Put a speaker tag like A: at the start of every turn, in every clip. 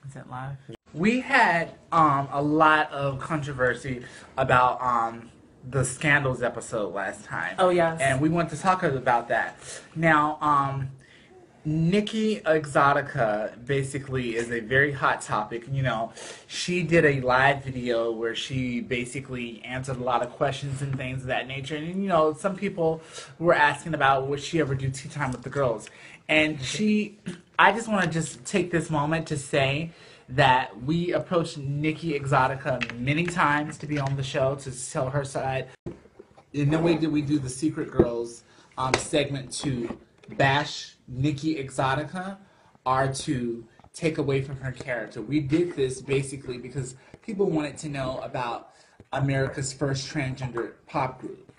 A: Is it live? We had a lot of controversy about the Scandals episode last time.
B: Oh, yes.
A: And we want to talk about that. Now, Nikki Exotica basically is a very hot topic. You know, she did a live video where she basically answered a lot of questions and things of that nature. And, you know, some people were asking about would she ever do tea time with the girls. And I just want to just take this moment to say that we approached Nikki Exotica many times to be on the show to tell her side. In no way did we do the Secret Girls segment to bash Nikki Exotica or to take away from her character. We did this basically because people wanted to know about America's first transgender pop group.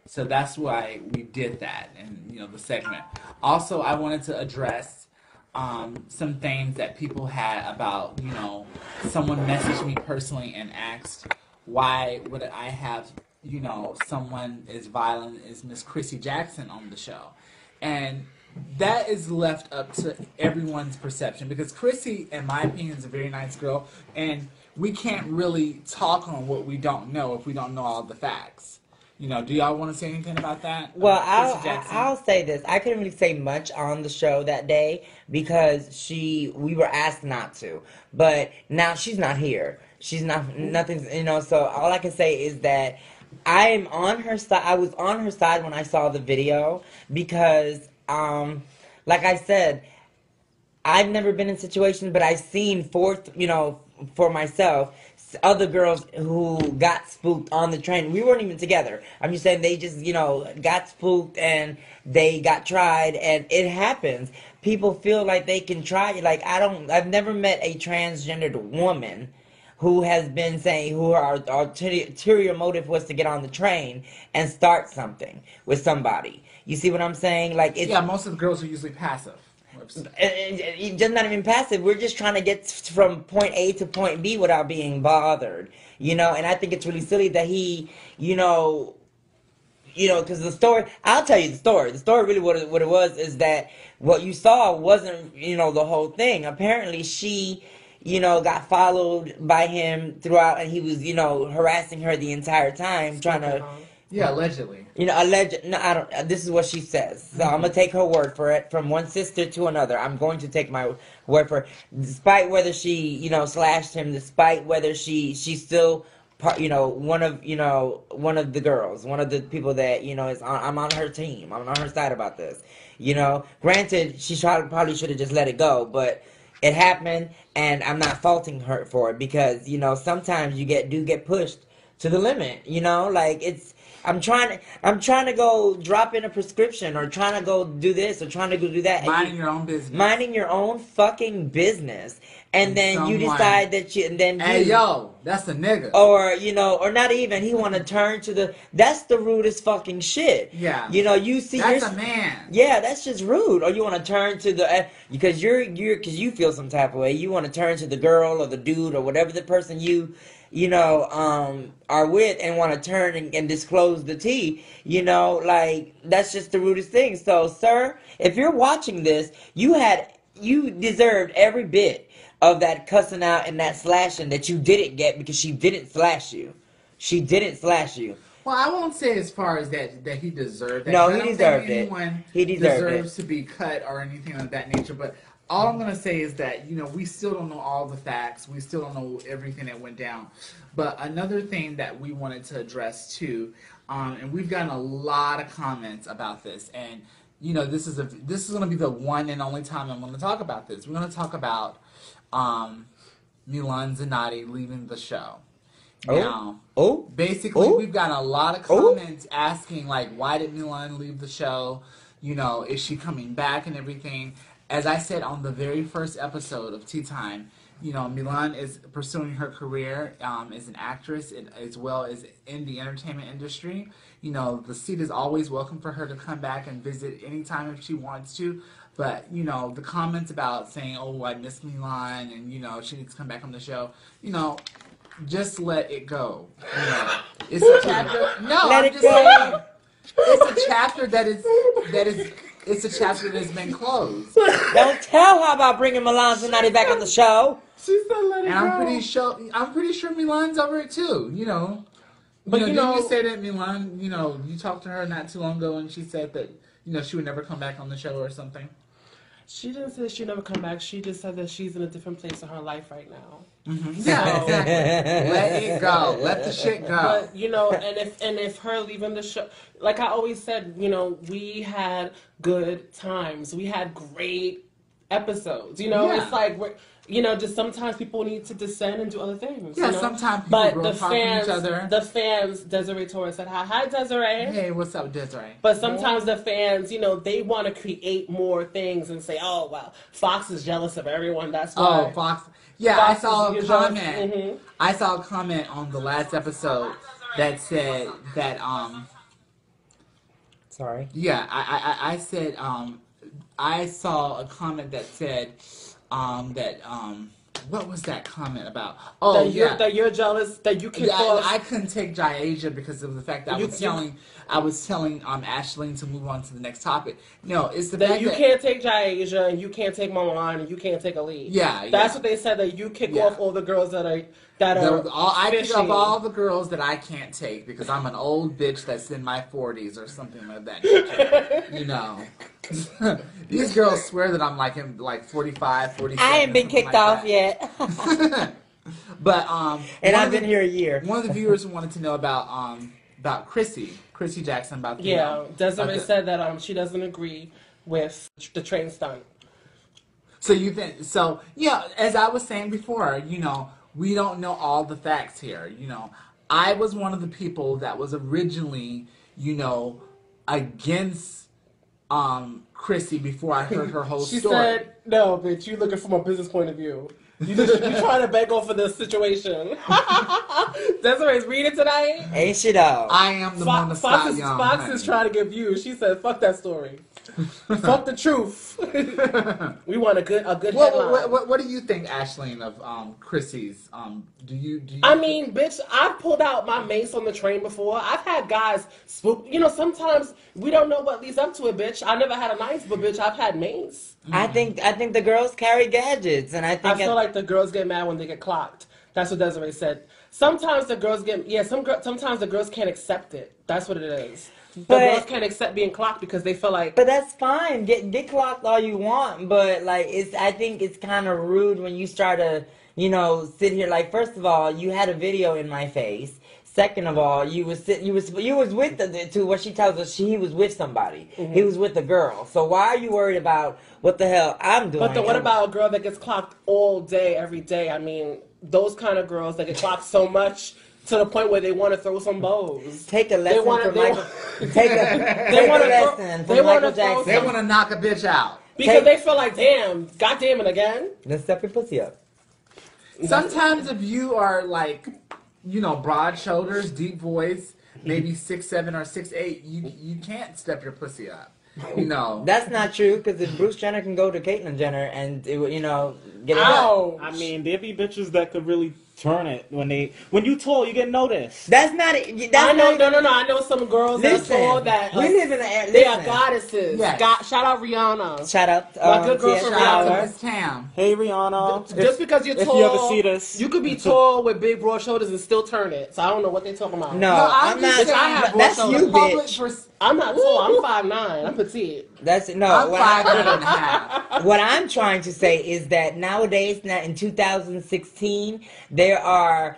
A: So that's why we did that in, you know, the segment. Also, I wanted to address some things that people had about, you know, someone messaged me personally and asked why would I have, you know, someone as violent as Miss Chrissy Jackson on the show. And that is left up to everyone's perception because Chrissy, in my opinion, is a very nice girl, and we can't really talk on what we don't know if we don't know all the facts. You know, do y'all want to say anything about that?
C: Well, I'll say this. I couldn't really say much on the show that day because we were asked not to. But now she's not here. She's nothing, you know, so all I can say is that I am on her side. I was on her side when I saw the video because, like I said, I've never been in situations, but I've seen for myself, other girls who got spooked on the train. We weren't even together. I'm just saying they just, you know, got spooked and they got tried, and it happens. People feel like they can try it. Like, I've never met a transgendered woman who has been saying who her ulterior motive was to get on the train and start something with somebody. You see what I'm saying? Like, it's,
A: yeah, most of the girls are usually passive.
C: It's just not even passive. We're just trying to get from point A to point B without being bothered, you know. And I think it's really silly that he, you know, because the story. I'll tell you the story. The story really what it was is that what you saw wasn't, you know, the whole thing. Apparently, she, you know, got followed by him throughout, and he was, you know, harassing her the entire time, trying to.
A: Yeah, allegedly.
C: You know, no, I don't. This is what she says. So I'm gonna take her word for it. From one sister to another, I'm going to take my word for it. Despite whether she, you know, slashed him, despite whether she's still, you know, one of the girls, one of the people that, you know, I'm on her team. I'm on her side about this. You know, granted, she probably should have just let it go, but it happened, and I'm not faulting her for it because, you know, sometimes you do get pushed to the limit. You know, like it's. I'm trying to go drop in a prescription or trying to go do this or trying to go do that.
A: Minding your own business.
C: Minding your own fucking business. And then you decide that
A: hey, yo, that's a nigga.
C: Or, you know, or not even, he want to turn to that's the rudest fucking shit.
A: Yeah.
C: You know, you see.
A: That's a man.
C: Yeah, that's just rude. Or you want to turn to because because you feel some type of way. You want to turn to the girl or the dude or whatever the person you know, are with and want to turn and disclose the tea, you know, like, that's just the rudest thing. So, sir, if you're watching this, you deserved every bit of that cussing out and that slashing that you didn't get because she didn't slash you. She didn't slash you.
A: Well, I won't say as far as that he deserved that.
C: No, he deserved it.
A: He deserves to be cut or anything of that nature, but all I'm going to say is that, you know, we still don't know all the facts. We still don't know everything that went down. But another thing that we wanted to address, too, and we've gotten a lot of comments about this, and, you know, this is going to be the one and only time I'm going to talk about this. We're going to talk about Milan Zanotti leaving the show. Now, basically, we've gotten a lot of comments asking, like, why did Milan leave the show? You know, is she coming back and everything? As I said on the very first episode of Tea Time, you know, Milan is pursuing her career as an actress as well as in the entertainment industry. You know, the seat is always welcome for her to come back and visit anytime if she wants to. But, you know, the comments about saying, oh, I miss Milan and, you know, she needs to come back on the show, you know, just let it go. You know, it's a chapter. No, I'm just saying. It's a chapter that is. It's a chapter that's been closed.
C: Don't tell her about bringing Milan Zanotti back on the show.
B: She said, "Let it
A: And
B: go."
A: I'm pretty sure Milan's over it too. You know.
B: But
A: Didn't you say that Milan? You know, you talked to her not too long ago, and she said that she would never come back on the show or something.
B: She didn't say she'd never come back. She just said that she's in a different place in her life right now.
A: Mm-hmm. Yeah, exactly. Let it go. Let the shit go.
B: But and if her leaving the show, like I always said, we had good times. We had great episodes. It's like just sometimes people need to descend and do other things.
A: Yeah, sometimes people grow apart from each other.
B: The fans, Desiree Torres said, "Hi, Desiree."
A: Hey, what's up, Desiree?
B: But sometimes the fans, they want to create more things and say, "Oh, well, Fox is jealous of everyone." That's why.
A: Oh, Fox. Yeah,
B: Fox
A: I saw a comment.
B: Mm-hmm.
A: I saw a comment on the last episode that said that
C: Sorry.
A: Yeah, I said I saw a comment that said what was that comment about? Oh,
B: that you're jealous that you can.
A: Yeah, I couldn't take Jayasia because of the fact that I was telling Ashleen to move on to the next topic. No, it's the fact that
B: you can't take Jayasia and you can't take Milan and you can't take Ali.
A: Yeah,
B: that's what they said, that you kick off all the girls that are.
A: I pick up all the girls that I can't take because I'm an old bitch that's in my 40s or something like that. These girls swear that I'm like 45, 47.
C: I ain't been kicked off yet.
A: But
C: and I've been here a year.
A: One of the viewers wanted to know about Chrissy Jackson
B: Desiree said that she doesn't agree with the train stunt.
A: So as I was saying before, we don't know all the facts here. I was one of the people that was originally, against Chrissy before I heard her whole story. She
B: said, "No, bitch, you looking from a business point of view. You trying to beg off of this situation." Desiree's reading tonight.
C: Ain't she though?
A: I am the one to stop young.
B: Fox is trying to get views. She said, "Fuck that story. Fuck the truth." We want a good headline.
A: What do you think, Ashleen, of Chrissy's? Do you?
B: I mean, bitch, I've pulled out my mace on the train before. I've had guys spook. Sometimes we don't know what leads up to it, bitch. I never had a knife, but bitch, I've had mace.
C: I think the girls carry gadgets, and I feel
B: like the girls get mad when they get clocked. That's what Desiree said. Sometimes the girls sometimes the girls can't accept it. That's what it is. The girls can't accept being clocked because they feel like.
C: But that's fine. Get clocked all you want, but I think it's kind of rude when you start to sit here. Like, first of all, you had a video in my face. Second of all, you was with what she tells us. He was with somebody. Mm-hmm. He was with a girl. So why are you worried about what the hell I'm doing?
B: But what about a girl that gets clocked all day, every day? I mean, those kind of girls that get clocked so much to the point where they want to throw some bows.
C: Take a lesson from Michael. Take a lesson from Michael Jackson.
A: They want to knock a bitch out
B: because they feel like, damn, goddamn it again.
C: Then step your pussy up.
A: Sometimes if you are like, broad shoulders, deep voice, maybe 6'7" or 6'8", you can't step your pussy up.
C: That's not true, because if Bruce Jenner can go to Caitlyn Jenner and get it
D: out. I mean, there be bitches that could really turn it when you tall, you get noticed.
C: That's not it.
B: I know some girls that are tall that
C: we live in the
B: they are goddesses.
A: Yes.
B: Shout out Rihanna.
C: Shout out
B: my good girl from
A: Rihanna. Tam.
D: Hey Rihanna.
B: Just because you're tall,
D: if you ever see this,
B: you could be tall with big broad shoulders and still turn it. So I don't know what they're talking about.
C: No, I'm not. That's you, bitch.
B: I'm not tall. I'm 5'9". I'm petite.
C: I'm
A: 5'8.5".
C: What I'm trying to say is that nowadays, now in 2016, there are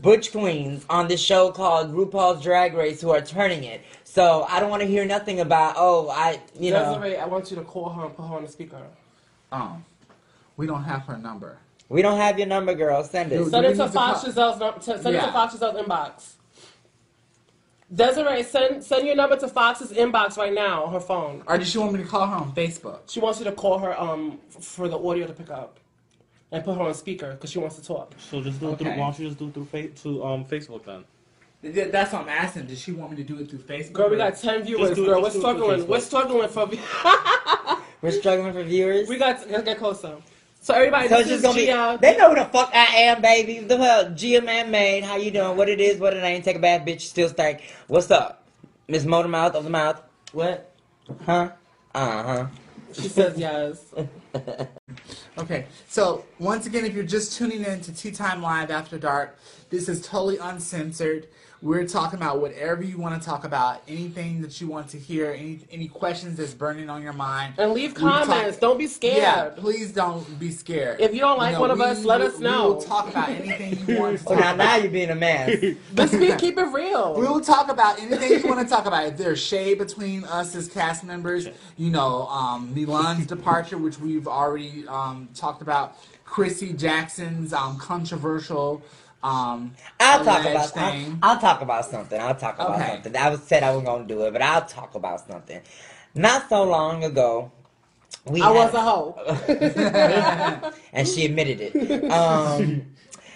C: butch queens on this show called RuPaul's Drag Race who are turning it. So I don't want to hear nothing about
B: Desiree, I want you to call her and put her on the speaker.
A: We don't have her number.
C: We don't have your number, girl. Send it.
B: Send it to Fox Giselle's inbox. Desiree, send your number to Fox's inbox right now on her phone.
A: Or does she want me to call her on Facebook?
B: She wants you to call her for the audio to pick up and put her on speaker because she wants to talk.
D: So just do it through. Why don't you just do it through Facebook then?
A: That's what I'm asking. Does she want me to do it through Facebook?
B: Girl, we got 10 viewers. Girl, we're struggling. We're struggling for.
C: We're struggling for viewers.
B: Let's get closer. So everybody,
C: so
B: this is Gia.
C: They know who the fuck I am, baby. The hell, Gia Man-Made. How you doing? What it is, what it ain't. Take a bath, bitch. Still stank. What's up? Miss Motormouth of the mouth. What? Huh? Uh-huh.
B: She says yes.
A: Okay, so once again, if you're just tuning in to Tea Time Live After Dark, this is totally uncensored. We're talking about whatever you want to talk about, anything that you want to hear, any questions that's burning on your mind.
B: And leave comments. Don't be scared.
A: Yeah, please don't be scared.
B: If you don't like one of us, let us know.
A: We will talk about anything you want to talk
C: Well, now
A: about.
C: you're being a mess.
B: Let's keep it real.
A: We will talk about anything you want to talk about. If there's shade between us as cast members, Milan's departure, which we've already talked about, Chrissy Jackson's controversial
C: I'll talk
A: thing.
C: I'll talk about something. I'll talk about
A: Okay.
C: something. I said I was gonna do it, but I'll talk about something. Not so long ago,
B: I was a hoe.
C: and she admitted it.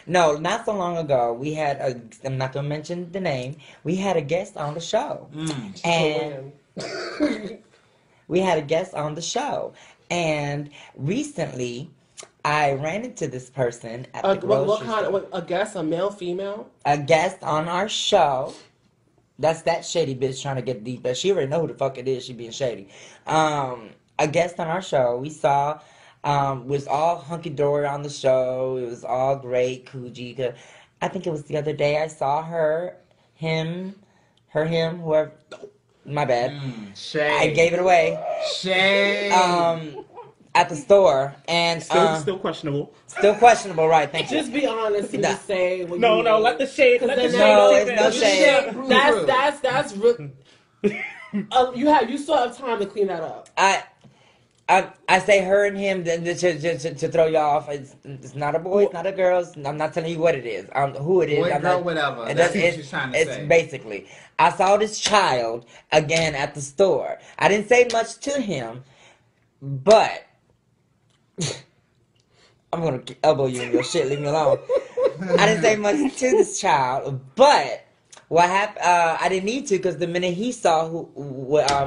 C: No, not so long ago, we had I'm not gonna mention the name. We had a guest on the show, and we had a guest on the show, and recently, I ran into this person at the grocery
B: what kind
C: store.
B: of a guest? A male, female?
C: A guest on our show. That's that shady bitch trying to get deep. But she already know who the fuck it is. She being shady. A guest on our show. We saw was all hunky dory on the show. It was all great, Coogee. I think it was the other day I saw him, whoever. My bad.
A: Shade.
C: I gave it away.
A: Shade.
C: At the store, and
D: Still questionable.
C: still questionable, right? Thank you.
B: Just be honest and just say what
D: No,
B: you
D: no,
B: mean.
D: let the shade. Let the
B: then
D: shade.
C: No,
D: seep
C: it's no
D: in.
C: shade.
B: That's real. You still have time to clean that up.
C: I say her and him to throw you off. It's not a boy, it's not a girl. I'm not telling you what it is. Who it is.
A: Boy,
C: I'm
A: girl,
C: not,
A: whatever.
C: it
A: That's
C: doesn't-
A: what she's trying to
C: it's
A: say.
C: basically. I saw this child again at the store. I didn't say much to him, but I'm gonna elbow you in your shit. Leave me alone. I didn't say much to this child, but what happened? I didn't need to because the minute he saw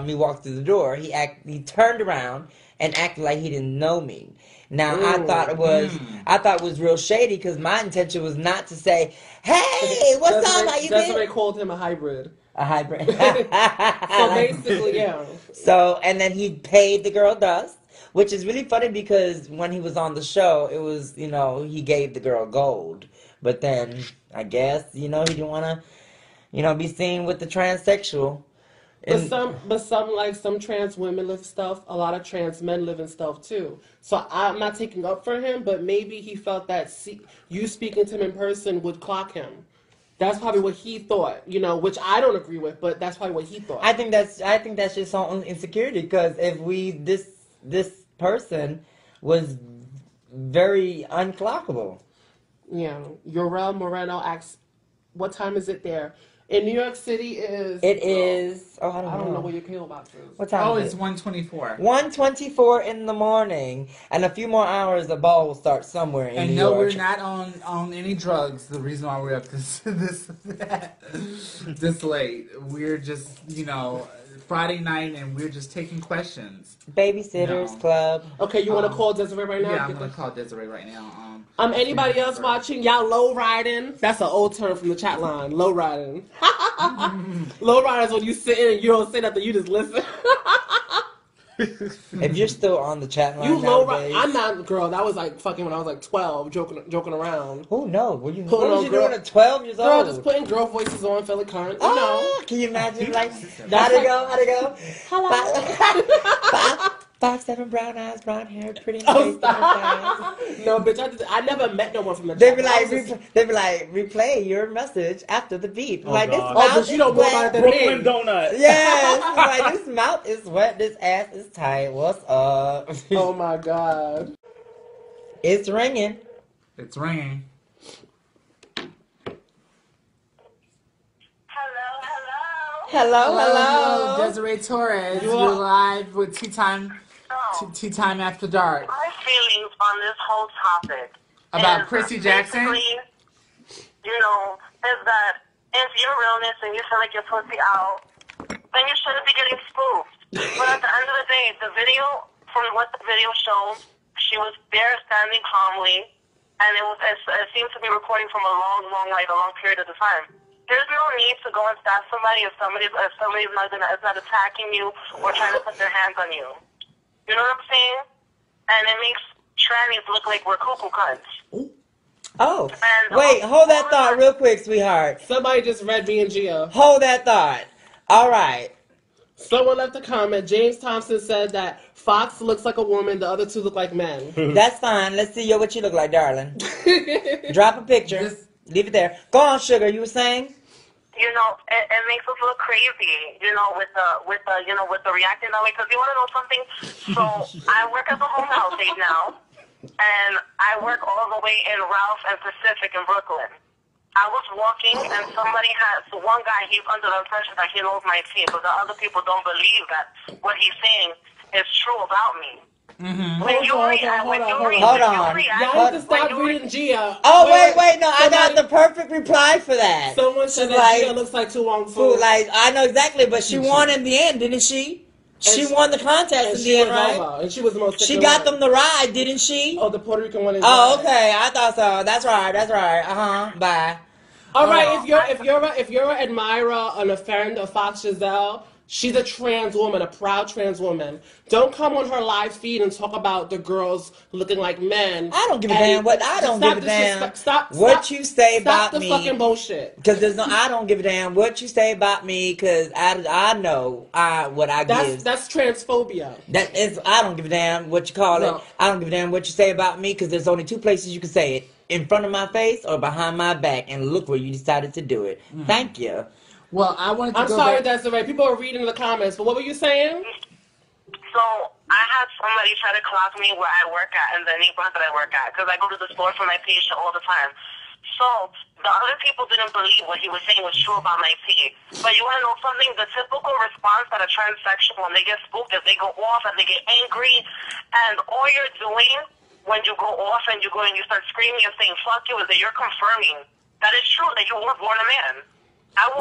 C: me walk through the door, he turned around and acted like he didn't know me. Now I thought it was real shady because my intention was not to say, "Hey, what's up? How you
B: Desiree
C: been?"
B: called him a hybrid.
C: A hybrid.
B: So basically, yeah.
C: So, and then he paid the girl dust, which is really funny because when he was on the show, it was, he gave the girl gold. But then, I guess, he didn't want to, be seen with the transsexual.
B: But some trans women live stuff. A lot of trans men live in stuff too. So I'm not taking up for him, but maybe he felt that you speaking to him in person would clock him. That's probably what he thought, which I don't agree with, but that's probably what he thought.
C: I think that's just on insecurity because if this person was very unclockable.
B: Yeah, Yorel Moreno asks, "What time is it there?" In New York City
C: It is. Oh, I
B: don't know what your PO box is.
C: What time?
A: Oh,
C: is
A: it's
C: it?
A: 1:24.
C: 1:24 in the morning, and a few more hours, the ball will start somewhere in
A: And
C: New
A: no,
C: York.
A: we're not on any drugs. The reason why we're up this late, we're just Friday night, and we're just taking questions.
C: Babysitters
A: No.
C: Club.
B: Okay, you want to call Desiree right now?
A: Yeah, I'm gonna call Desiree right now.
B: Anybody else watching? Y'all low riding? That's an old term from the chat line. Low riding. Low riders when you sit in and you don't say nothing, you just listen.
C: If you're still on the chat line,
B: You low ride.
C: nowadays-
B: I'm not, girl. That was like fucking when I was like 12, joking around.
C: Oh no! What
B: Putting
C: was
B: on
C: you
B: girl-
C: doing at 12 years
B: Girl,
C: old?
B: just putting girl voices on, feel it current.
C: Oh, can you imagine? Like,
B: That's
C: how'd it
B: like-
C: go? How'd it go?
B: Hello.
C: 5'7", brown eyes, brown hair, pretty
B: Oh,
C: face.
B: stop. No, bitch, I never met no one from the
C: They
B: chat.
C: be
B: I
C: like,
B: was just-
C: replay your message after the beep.
D: Oh,
C: like this
D: God.
C: mouth
B: Oh, but you don't
C: is
B: know
C: wet.
B: about it.
D: Brooklyn Donut.
C: Yes, like this mouth is wet, this ass is tight. What's up?
B: Oh my god.
C: It's ringing.
A: It's ringing.
C: Hello.
A: Desiree Torres.
B: You
A: We're
B: are-
A: live with Tea Time After Dark.
E: My feelings on this whole topic
A: About
E: is
A: Chrissy Jackson?
E: basically, is that if you're realness and you feel like you're pussy out, then you shouldn't be getting spoofed. But at the end of the day, the video, from what the video showed, she was there standing calmly, and it seemed to be recording from a long period of time. There's no need to go and stab somebody if somebody's not attacking you or trying to put their hands on you. You know what I'm saying? And it makes trannies look like we're cuckoo cunts.
C: Oh,
E: And
C: wait, hold that thought real quick, sweetheart.
B: Somebody just read me and Gia.
C: Hold that thought. All right.
B: Someone left a comment. James Thompson said that Fox looks like a woman, the other two look like men.
C: That's fine. Let's see what you look like, darling. Drop a picture.
A: This-
C: Leave it there. Go on, sugar. You were saying?
E: You know, it makes us look crazy, you know, with the reacting that way. Because you want to know something? So I work as a home health aide now, and I work all the way in Ralph and Pacific in Brooklyn. I was walking, and one guy, he's under the impression that he knows my team, but the other people don't believe that what he's saying is true about me.
A: Mm-hmm.
C: Hold on.
B: Y'all need to stop reading Gia.
C: Oh, wait. No, I got the perfect reply for that.
B: Someone said
C: She's
B: that Gia looks like Tu Wong Fu.
C: Like, I know exactly, but she won in the end, didn't she? She won the contest
B: And
C: in
B: she
C: the end,
B: was
C: right?
B: over, and she was the most.
C: She got them the ride, didn't she?
B: Oh, the Puerto Rican one is.
C: Oh,
B: right.
C: okay. I thought so. That's right. Bye.
B: All right. If you're an admirer and a friend of Fox Giselle, she's a trans woman, a proud trans woman. Don't come on her live feed and talk about the girls looking like men.
C: I don't give a damn what I don't give a damn what you say about me.
B: Stop the fucking bullshit.
C: Because I don't give a damn what you say about me. Because I know what I give.
B: That's transphobia.
C: That is, I don't give a damn what you call it. I don't give a damn what you say about me. Because there's only two places you can say it: in front of my face or behind my back. And look where you decided to do it. Thank you.
A: Well, I wanted to
B: I'm
A: go
B: sorry,
A: back.
B: Desiree. People are reading the comments, but what were you saying?
E: So I had somebody try to clock me where I work at in the neighborhood that I work at, because I go to the store for my patient all the time. So the other people didn't believe what he was saying was true about my pee. But you want to know something? The typical response that a transsexual, when they get spooked, is they go off and they get angry. And all you're doing when you go off and you go and you start screaming and saying fuck you is that you're confirming that it's true that you were born a man.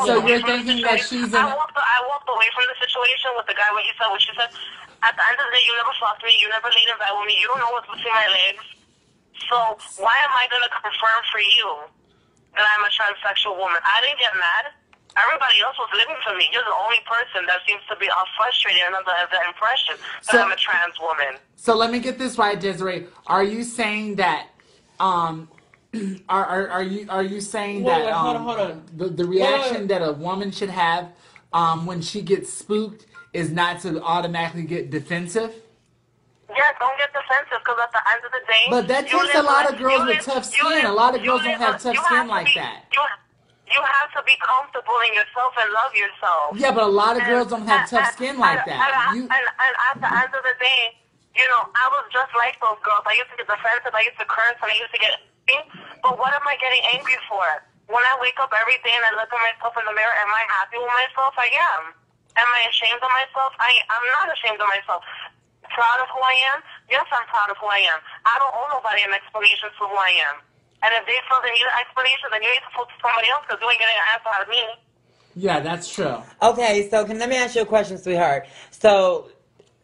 A: So you're thinking that she's
E: I walked away from the situation with the guy when he said what she said. At the end of the day, you never fucked me. You never laid in bed with me. You don't know what's between my legs. So why am I going to confirm for you that I'm a transsexual woman? I didn't get mad. Everybody else was living for me. You're the only person that seems to be frustrated and under the impression that I'm a trans woman.
A: So let me get this right, Desiree. Are you saying that are you saying that
B: hold on.
A: the reaction that a woman should have when she gets spooked is not to automatically get defensive?
E: Yeah, don't get defensive, because at the end of the day...
A: But that takes a lot of girls with tough skin. A lot of girls don't have tough skin like that.
E: You have to be comfortable in yourself and love yourself.
A: Yeah, but a lot of girls don't have tough skin like that.
E: And at the end of the day, you know, I was just like those girls. I used to get defensive, I used to curse, and I used to get angry. But what am I getting angry for? When I wake up every day and I look at myself in the mirror, am I happy with myself? I am. Am I ashamed of myself? I'm not ashamed of myself. Proud of who I am? Yes, I'm proud of who I am. I don't owe nobody an explanation for who I am. And if they feel they need an explanation, then you need to talk to somebody else, because you ain't getting an answer out of me.
A: Yeah, that's true.
C: Okay, so let me ask you a question, sweetheart. So,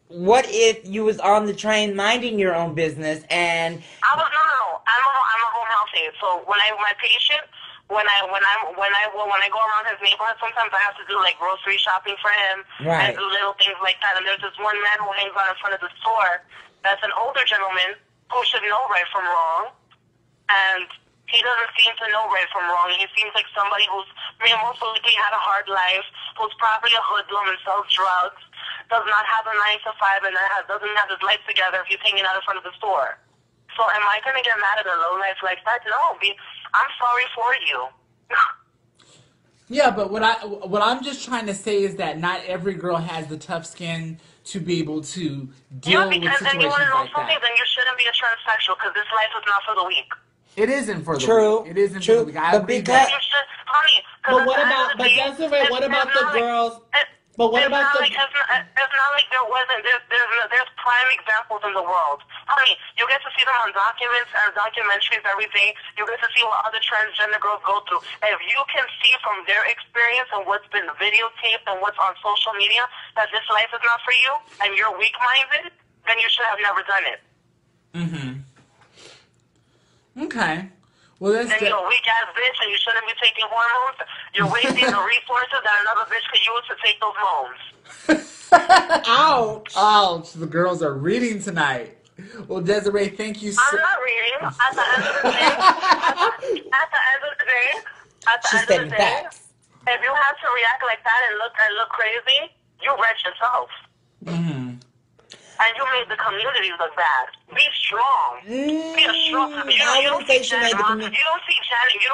C: what if you was on the train minding your own business and...
E: No. I'm a home health aide. So when my patient, when I go around his neighborhood, sometimes I have to do like grocery shopping for him and do little things like that. And there's this one man who hangs out in front of the store. That's an older gentleman who should know right from wrong, and he doesn't seem to know right from wrong. He seems like somebody who's most likely had a hard life, who's probably a hoodlum and sells drugs, does not have a 9 to 5, and doesn't have his life together if he's hanging out in front of the store. So am I going to get mad at a low life like that? No, I'm sorry for you.
A: Yeah, but what I'm just trying to say is that not every girl has the tough skin to be able to deal with situations
E: then you want to know
A: like
E: something?
A: that.
E: Then you shouldn't be a transsexual, because this life is not for the weak.
A: It isn't for the
C: True.
A: weak. It isn't
C: True.
A: for the weak. I
C: But
A: agree
C: because-
A: that.
E: You should, honey.
B: But what about, but Desiree, what about the girls? But what about the...
E: It's not like there wasn't. There's prime examples in the world. Honey, you get to see them on documents and documentaries every day. You get to see what other transgender girls go through. If you can see from their experience and what's been videotaped and what's on social media that this life is not for you and you're weak-minded, then you should have never done it.
A: Okay. Well, that's
E: Then you're a weak-ass bitch and you shouldn't be taking hormones. You're wasting the resources that another bitch could use to take those loans.
B: Ouch.
A: Ouch. The girls are reading tonight. Well, Desiree, thank you
E: I'm
A: so.
E: not reading. At the end of the day, at the end of the day, at the
C: She's
E: end of
C: stating
E: the day,
C: facts.
E: if you have to react like that and look crazy, you wrecked yourself.
A: Mm-hmm.
E: And you made the community look bad. Be strong. Be a strong.
C: I
E: You don't
C: wouldn't say
E: see
C: she made
E: Janet
C: the
E: Moss.
C: community.
E: You don't see Janet. You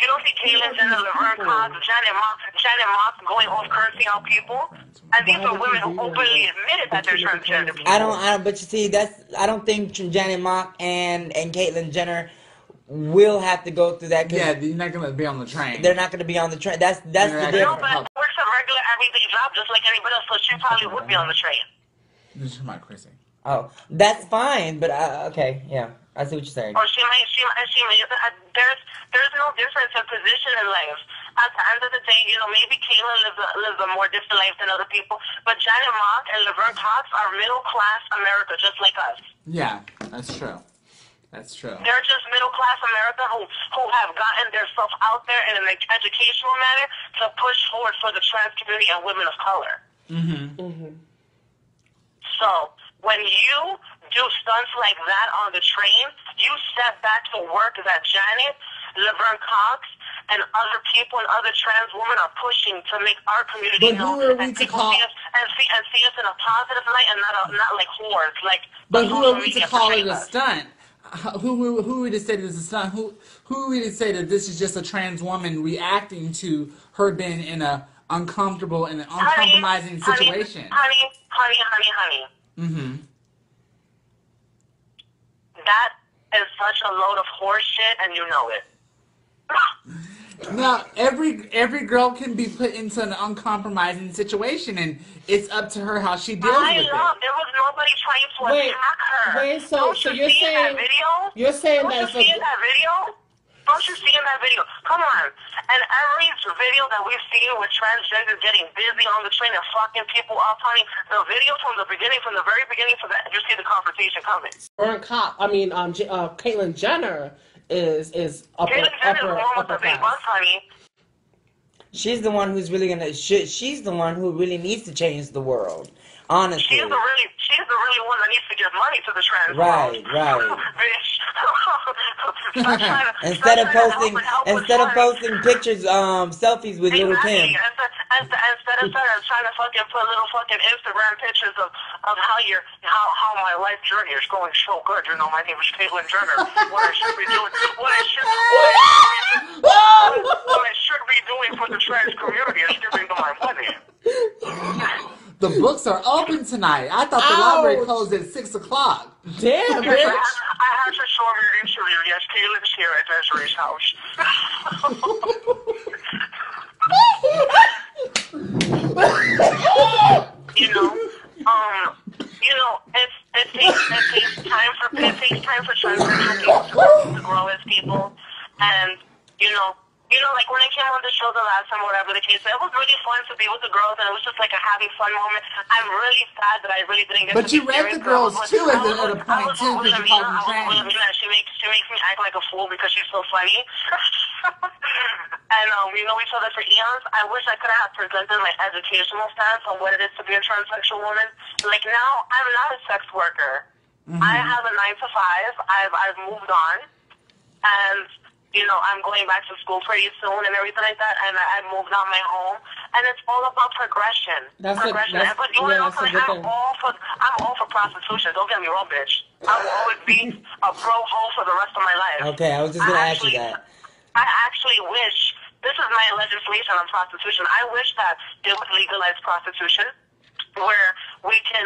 E: don't see Caitlyn Jenner, Laverne Cox, Janet Moss going off cursing out people. And these are women who openly admitted that they're transgender people.
C: I don't. But you see, I don't think Janet Mock and Caitlyn Jenner will have to go through that. 'Cause
A: Yeah, you're not gonna be on the train.
C: they're not going to be on the train. That's
A: Yeah,
C: the
A: I
E: No,
C: difference.
E: but works a regular everyday job just like anybody else, so she probably would be on the train.
A: This is my crazy.
C: Oh, that's fine. But okay, yeah, I see what you're saying.
E: Or she may, there's no difference in position in life. At the end of the day, maybe Caitlyn lives a more different life than other people, but Janet Mock and Laverne Cox are middle class America, just like us.
A: Yeah, that's true. That's true.
E: They're just middle class America who have gotten their stuff out there in an educational manner to push forward for the trans community and women of color. So when you do stunts like that on the train, you step back to work that Janet, Laverne Cox, and other people and other trans women are pushing to make our community
A: But
E: know,
A: who are we
E: and
A: to
E: people
A: call-
E: see us and see us in a positive light and not like whores, like.
A: But
E: the
A: who
E: social
A: are we to
E: media
A: call it
E: portrays
A: a
E: us.
A: stunt? Who are we to say that it's a stunt? Who are we to say that this is just a trans woman reacting to her being in a uncomfortable and an uncompromising situation?
E: Honey.
A: Mm-hmm.
E: That is such a load of horse shit, and you know it.
A: Now, every girl can be put into an uncompromising situation, and it's up to her how she deals with it.
E: There was nobody trying to attack her.
B: Wait, so
E: Don't you
B: you're
E: see in
B: saying
E: that video?
B: you're saying
E: Don't
B: that
E: you see in that video? Don't you see in that video? Come on. And every video that we've seen with transgender getting busy on the train and fucking people up, honey, the video from the very beginning, you see the confrontation coming.
B: Caitlyn Jenner is upper
E: Caitlyn Jenner is the one with
B: upper
E: the big
B: class.
E: butts, honey.
C: She's the one who's really gonna. She's the one who really needs to change the world. Honestly.
E: She's the really one that needs to give money to the trans
C: Right,
E: world.
C: right.
E: Bitch.
C: Instead of posting pictures, selfies with Little Kim.
E: Instead of trying to fucking put little fucking Instagram pictures of how my life journey is going so good. My name is Caitlyn Jenner. What I should be doing for the trans community is giving them my money.
A: The books are open tonight. I thought the library closed at 6 o'clock.
B: Damn,
E: I
B: bitch.
E: had to show me an interview. Yes, Caitlyn's here at Desiree's house. It takes time for transgender people to grow as people, and like when I came on the show the last time, whatever the case, it was really fun to be with the girls, and it was just like a happy, fun moment. I'm really sad that I really didn't get
A: But
E: to
A: you
E: be
A: read
E: serious,
A: the girls
E: but I was-
A: too
E: I
A: at
E: was
A: a
E: with-
A: point
E: I was
A: too
E: with
A: because you
E: Amina.
A: called them
E: I was with
A: trans.
E: Amina. She makes me act like a fool because she's so funny. And we know each other for eons. I wish I could have presented my educational stance on what it is to be a transsexual woman. Like now, I'm not a sex worker. I have a 9 to 5. I've moved on, and I'm going back to school pretty soon and everything like that. And I moved out my home, and it's all about progression.
B: But
E: I'm all for prostitution. Don't get me wrong, bitch. I will always be a pro hoe for the rest of my life.
C: Okay, I was just gonna ask you that.
E: I actually wish, this is my legislation on prostitution, I wish that they would legalize prostitution, where we can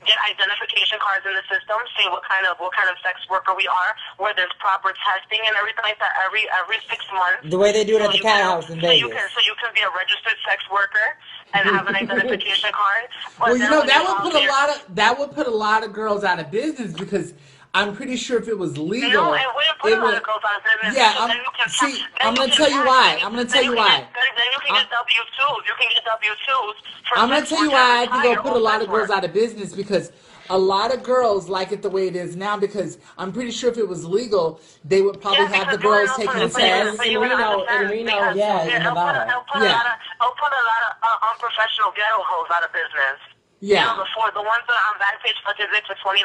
E: get identification cards in the system, say what kind of sex worker we are, where there's proper testing and everything like that every 6 months.
C: The way they do it at the Cat House in
E: So you
C: Vegas.
E: can be a registered sex worker and have an identification card. But
A: Well,
E: then when
A: that
E: you
A: would
E: go
A: put
E: there-
A: a lot of girls out of business because I'm pretty sure if it was legal,
E: No, it wouldn't put a lot of girls out of business.
A: Yeah,
E: because then you can
A: see,
E: then
A: I'm
E: you
A: gonna
E: can
A: tell you
E: tax
A: why.
E: it.
A: I'm gonna
E: Then
A: tell you why.
E: Then you can get W-2s. You can get W-2s. for
A: I'm gonna
E: sex
A: tell you
E: work
A: why I
E: and
A: think it'll
E: retire
A: put a
E: or
A: lot
E: sex
A: of girls
E: work.
A: out of business because a lot of girls like it the way it is now because I'm pretty sure if it was legal, they would probably have the girls taking the test.
B: In Reno,
C: yeah, in Nevada.
E: It'll put a lot of unprofessional ghetto hoes out of business.
A: Yeah.
E: You know, the ones that are on Backpage such as it for $20.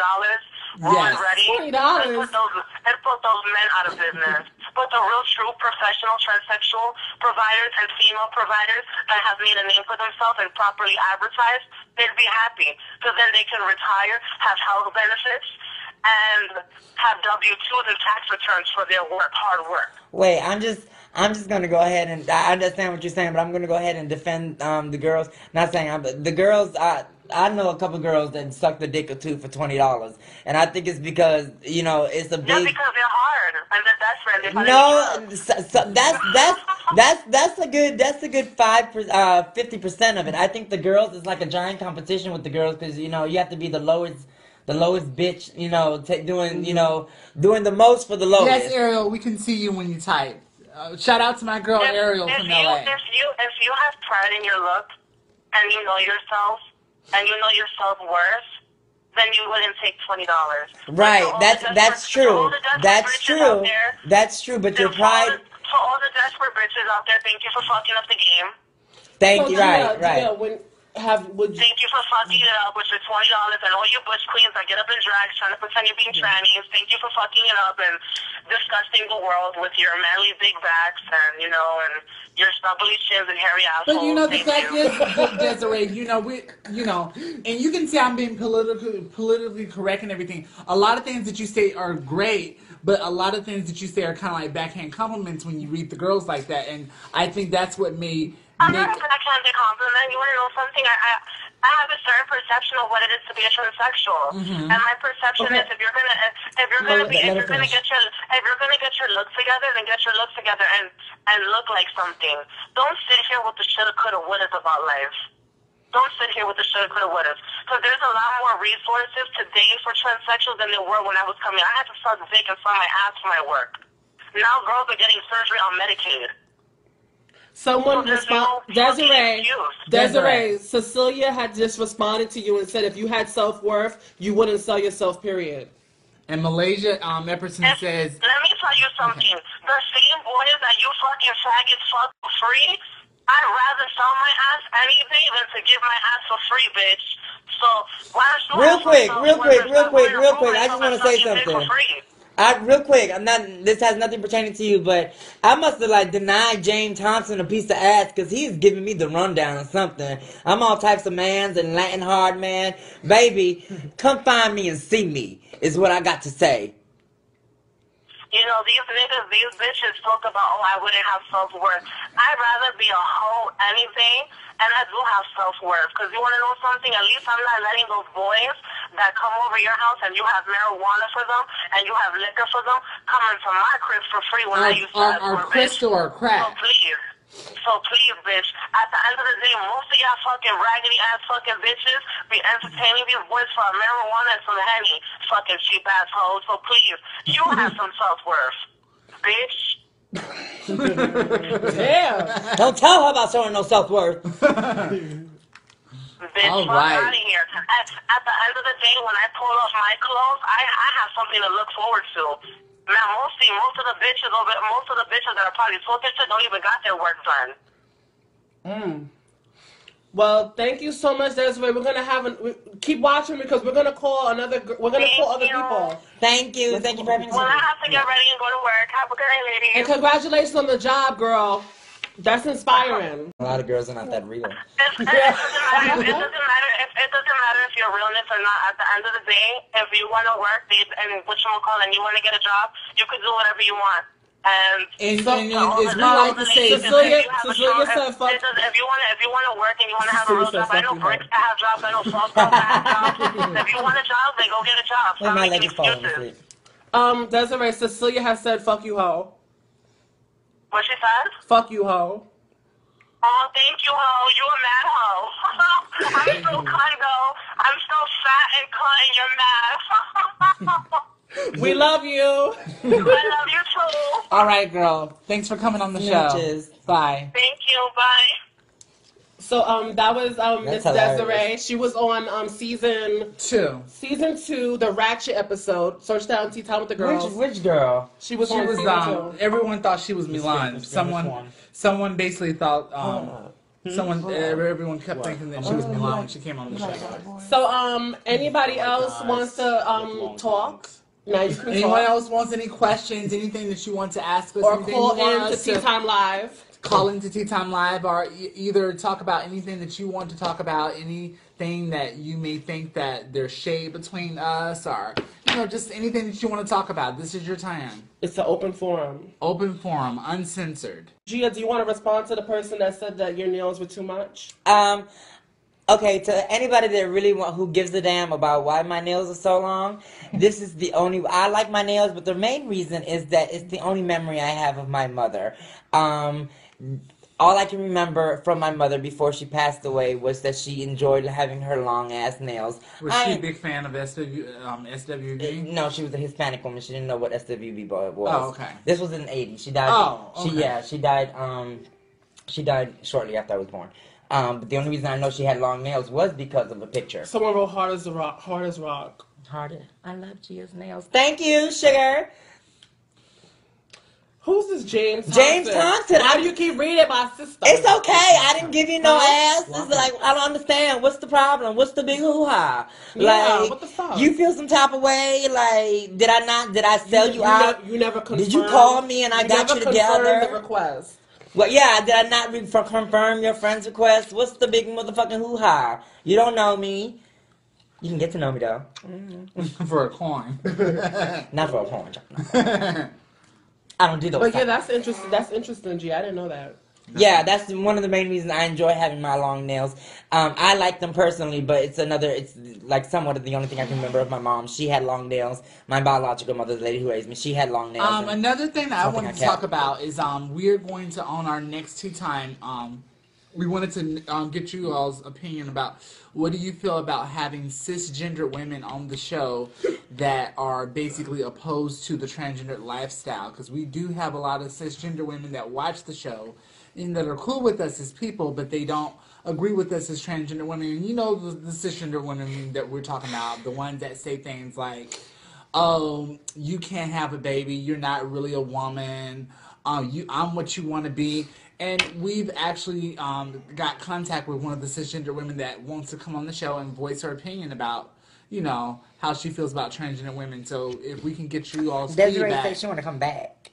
E: We're
A: Yes.
E: ready.
B: $20.
E: Let's put those men out of business. Put the real, true, professional, transsexual providers and female providers that have made a name for themselves and properly advertised, they'd be happy. Because then they can retire, have health benefits, and have W-2s and tax returns for their work, hard work.
C: Wait, I'm just gonna go ahead and I understand what you're saying, but I'm gonna go ahead and defend the girls. Not saying the girls. I know a couple girls that suck the dick or two for $20, and I think it's because it's a big.
E: Just because they're hard and they're desperate.
C: That's a good 50% of it. I think the girls is like a giant competition with the girls because you have to be the lowest bitch, doing the most for the lowest.
A: Yes, Ariel, we can see you when you type. Shout out to my girl Ariel from LA.
E: If you have pride in your look and you know yourself and you know your self-worth, then you wouldn't take $20.
C: Right, that's true. That's true. That's true, but your pride.
E: For all the desperate bitches out there, thank you for fucking up the game.
C: Thank you, right.
E: Thank you for fucking it up with your $20 and all you butch queens that get up in drags trying to pretend you're being trannies. Thank you for fucking it up and disgusting the world with your manly big backs and and your stubbly chins and hairy assholes.
A: But the fact is, Desiree, and you can say I'm being politically correct and everything. A lot of things that you say are great, but a lot of things that you say are kind of like backhand compliments when you read the girls like that, and I think that's what made.
E: I'm not a backhanded compliment. You want to know something? I have a certain perception of what it is to be a transsexual, and my perception is if you're gonna get your looks together, then get your looks together and look like something. Don't sit here with the shoulda, coulda, wouldas about life. Don't sit here with the shoulda, coulda, wouldas. Because there's a lot more resources today for transsexuals than there were when I was coming. I had to suck dick and sell my ass for my work. Now girls are getting surgery on Medicaid.
B: Someone Desiree, Cecilia had just responded to you and said if you had self-worth, you wouldn't sell yourself, period.
A: And Malaysia Epperson says...
E: Let me tell you something. The same boys that you fucking faggots fuck for free, I'd rather sell my ass any day than to give my ass for free, bitch. So, why
C: Real quick. I just want to say something. Real quick, this has nothing pertaining to you, but I must have denied James Thompson a piece of ass because he's giving me the rundown or something. I'm all types of mans and Latin hard man. Baby, come find me and see me, is what I got to say.
E: These niggas, these bitches talk about, I wouldn't have self-worth. I'd rather be a hoe anything, and I do have self-worth. Because you want to know something? At least I'm not letting those boys that come over your house and you have marijuana for them and you have liquor for them come into my crib for free when I used to have
A: or crystal or crack.
E: So please, bitch, at the end of the day, most of y'all fucking raggedy ass fucking bitches be entertaining these boys for marijuana and some Henny, fucking cheap ass hoes. So please, you have some self-worth, bitch.
B: Damn.
C: Don't tell her about showing no self-worth.
E: Bitch, fuck out of here. At the end of the day, when I pull off my clothes, I have something to look forward to. Man, most of the bitches that are probably talking to don't even got their work done.
B: Well, thank you so much, Desiree. We're gonna keep watching because we're gonna call other people.
C: Thank you for having me.
E: Well, I have to get ready and go to work. Have a good day, ladies.
B: And congratulations on the job, girl. That's inspiring.
C: A lot of girls are not that real.
E: It doesn't matter if you're realness or not. At the end of the day, if you want to work and and you want to get a job, you can do whatever you want. And
A: it's we like to say,
B: Cecilia said, "Fuck."
E: If you want to work and you want to have a real job, I know bricks that have jobs. I know soft that have jobs. If you want a job, then go get a job. Stop making excuses.
B: Desiree, Cecilia has said, "Fuck you, hoe."
E: What she said?
B: Fuck you, hoe.
E: Oh, thank you, ho. You a mad hoe. I'm still cut, though. I'm still fat and cut, and you're mad.
B: We love you.
E: I love you, too.
A: All right, girl. Thanks for coming on the show.
C: Cheers.
A: Bye.
E: Thank you. Bye.
B: So that was Miss Desiree.
C: Hilarious.
B: She was on season 2, the Ratchet episode. Search down Tea Time with the Girls.
C: Which girl?
B: She was on season 2.
A: Everyone thought she was Milan. Someone basically thought Everyone kept thinking that she was Milan when she came on the show.
B: So, anybody else wants to talk? Now you can
A: Anyone
B: talk.
A: else wants any questions, anything that you want to ask us,
B: Or
A: anything
B: call
A: you want
B: in to
A: us
B: Tea Time Live.
A: Call into Tea Time Live, or either talk about anything that you want to talk about, anything that you may think that there's shade between us, or just anything that you want to talk about. This is your time.
B: It's an open forum.
A: Open forum, uncensored.
B: Gia, do you want to respond to the person that said that your nails were too much?
C: Okay, to anybody that really who gives a damn about why my nails are so long, this is the only. I like my nails, but the main reason is that it's the only memory I have of my mother. All I can remember from my mother before she passed away was that she enjoyed having her long ass nails.
A: Was she a big fan of SWV?
C: No, she was a Hispanic woman. She didn't know what SWV was.
A: Oh, okay.
C: This was in the 80s. She died.
A: Oh, okay.
C: She died. She died shortly after I was born. But the only reason I know she had long nails was because of a picture.
B: Someone wrote hard as rock. Hard as rock.
C: I love Gia's nails. Thank you, sugar.
B: Who's this James Thompson?
C: James Thompson.
B: Why do you keep reading my sister?
C: It's okay. I didn't give you no ass. It's like, I don't understand. What's the problem? What's the big hoo-ha?
B: Yeah,
C: Like,
B: what the fuck?
C: You feel some type of way? Like, did I sell you out?
B: You never confirmed.
C: Did you call me and I got you together?
B: Confirmed the request.
C: Well, yeah, did I not confirm your friend's request? What's the big motherfucking hoo-ha? You don't know me. You can get to know me, though.
A: For a coin.
C: Not for a coin. No. I don't do those.
B: But yeah, that's interesting. That's interesting, G. I didn't know that.
C: Yeah, that's one of the main reasons I enjoy having my long nails. I like them personally, but it's like somewhat of the only thing I can remember of my mom. She had long nails. My biological mother, the lady who raised me, she had long nails.
A: Another thing that I wanted to talk about is we're going to, on our next Tea Time, we wanted to get you all's opinion about what do you feel about having cisgender women on the show that are basically opposed to the transgender lifestyle? Because we do have a lot of cisgender women that watch the show and that are cool with us as people, but they don't agree with us as transgender women. And you know the cisgender women that we're talking about, the ones that say things like, oh, you can't have a baby, you're not really a woman, I'm what you want to be. And we've actually got contact with one of the cisgender women that wants to come on the show and voice her opinion about, how she feels about transgender women. So if we can get you all
C: Desiree said she want to come back.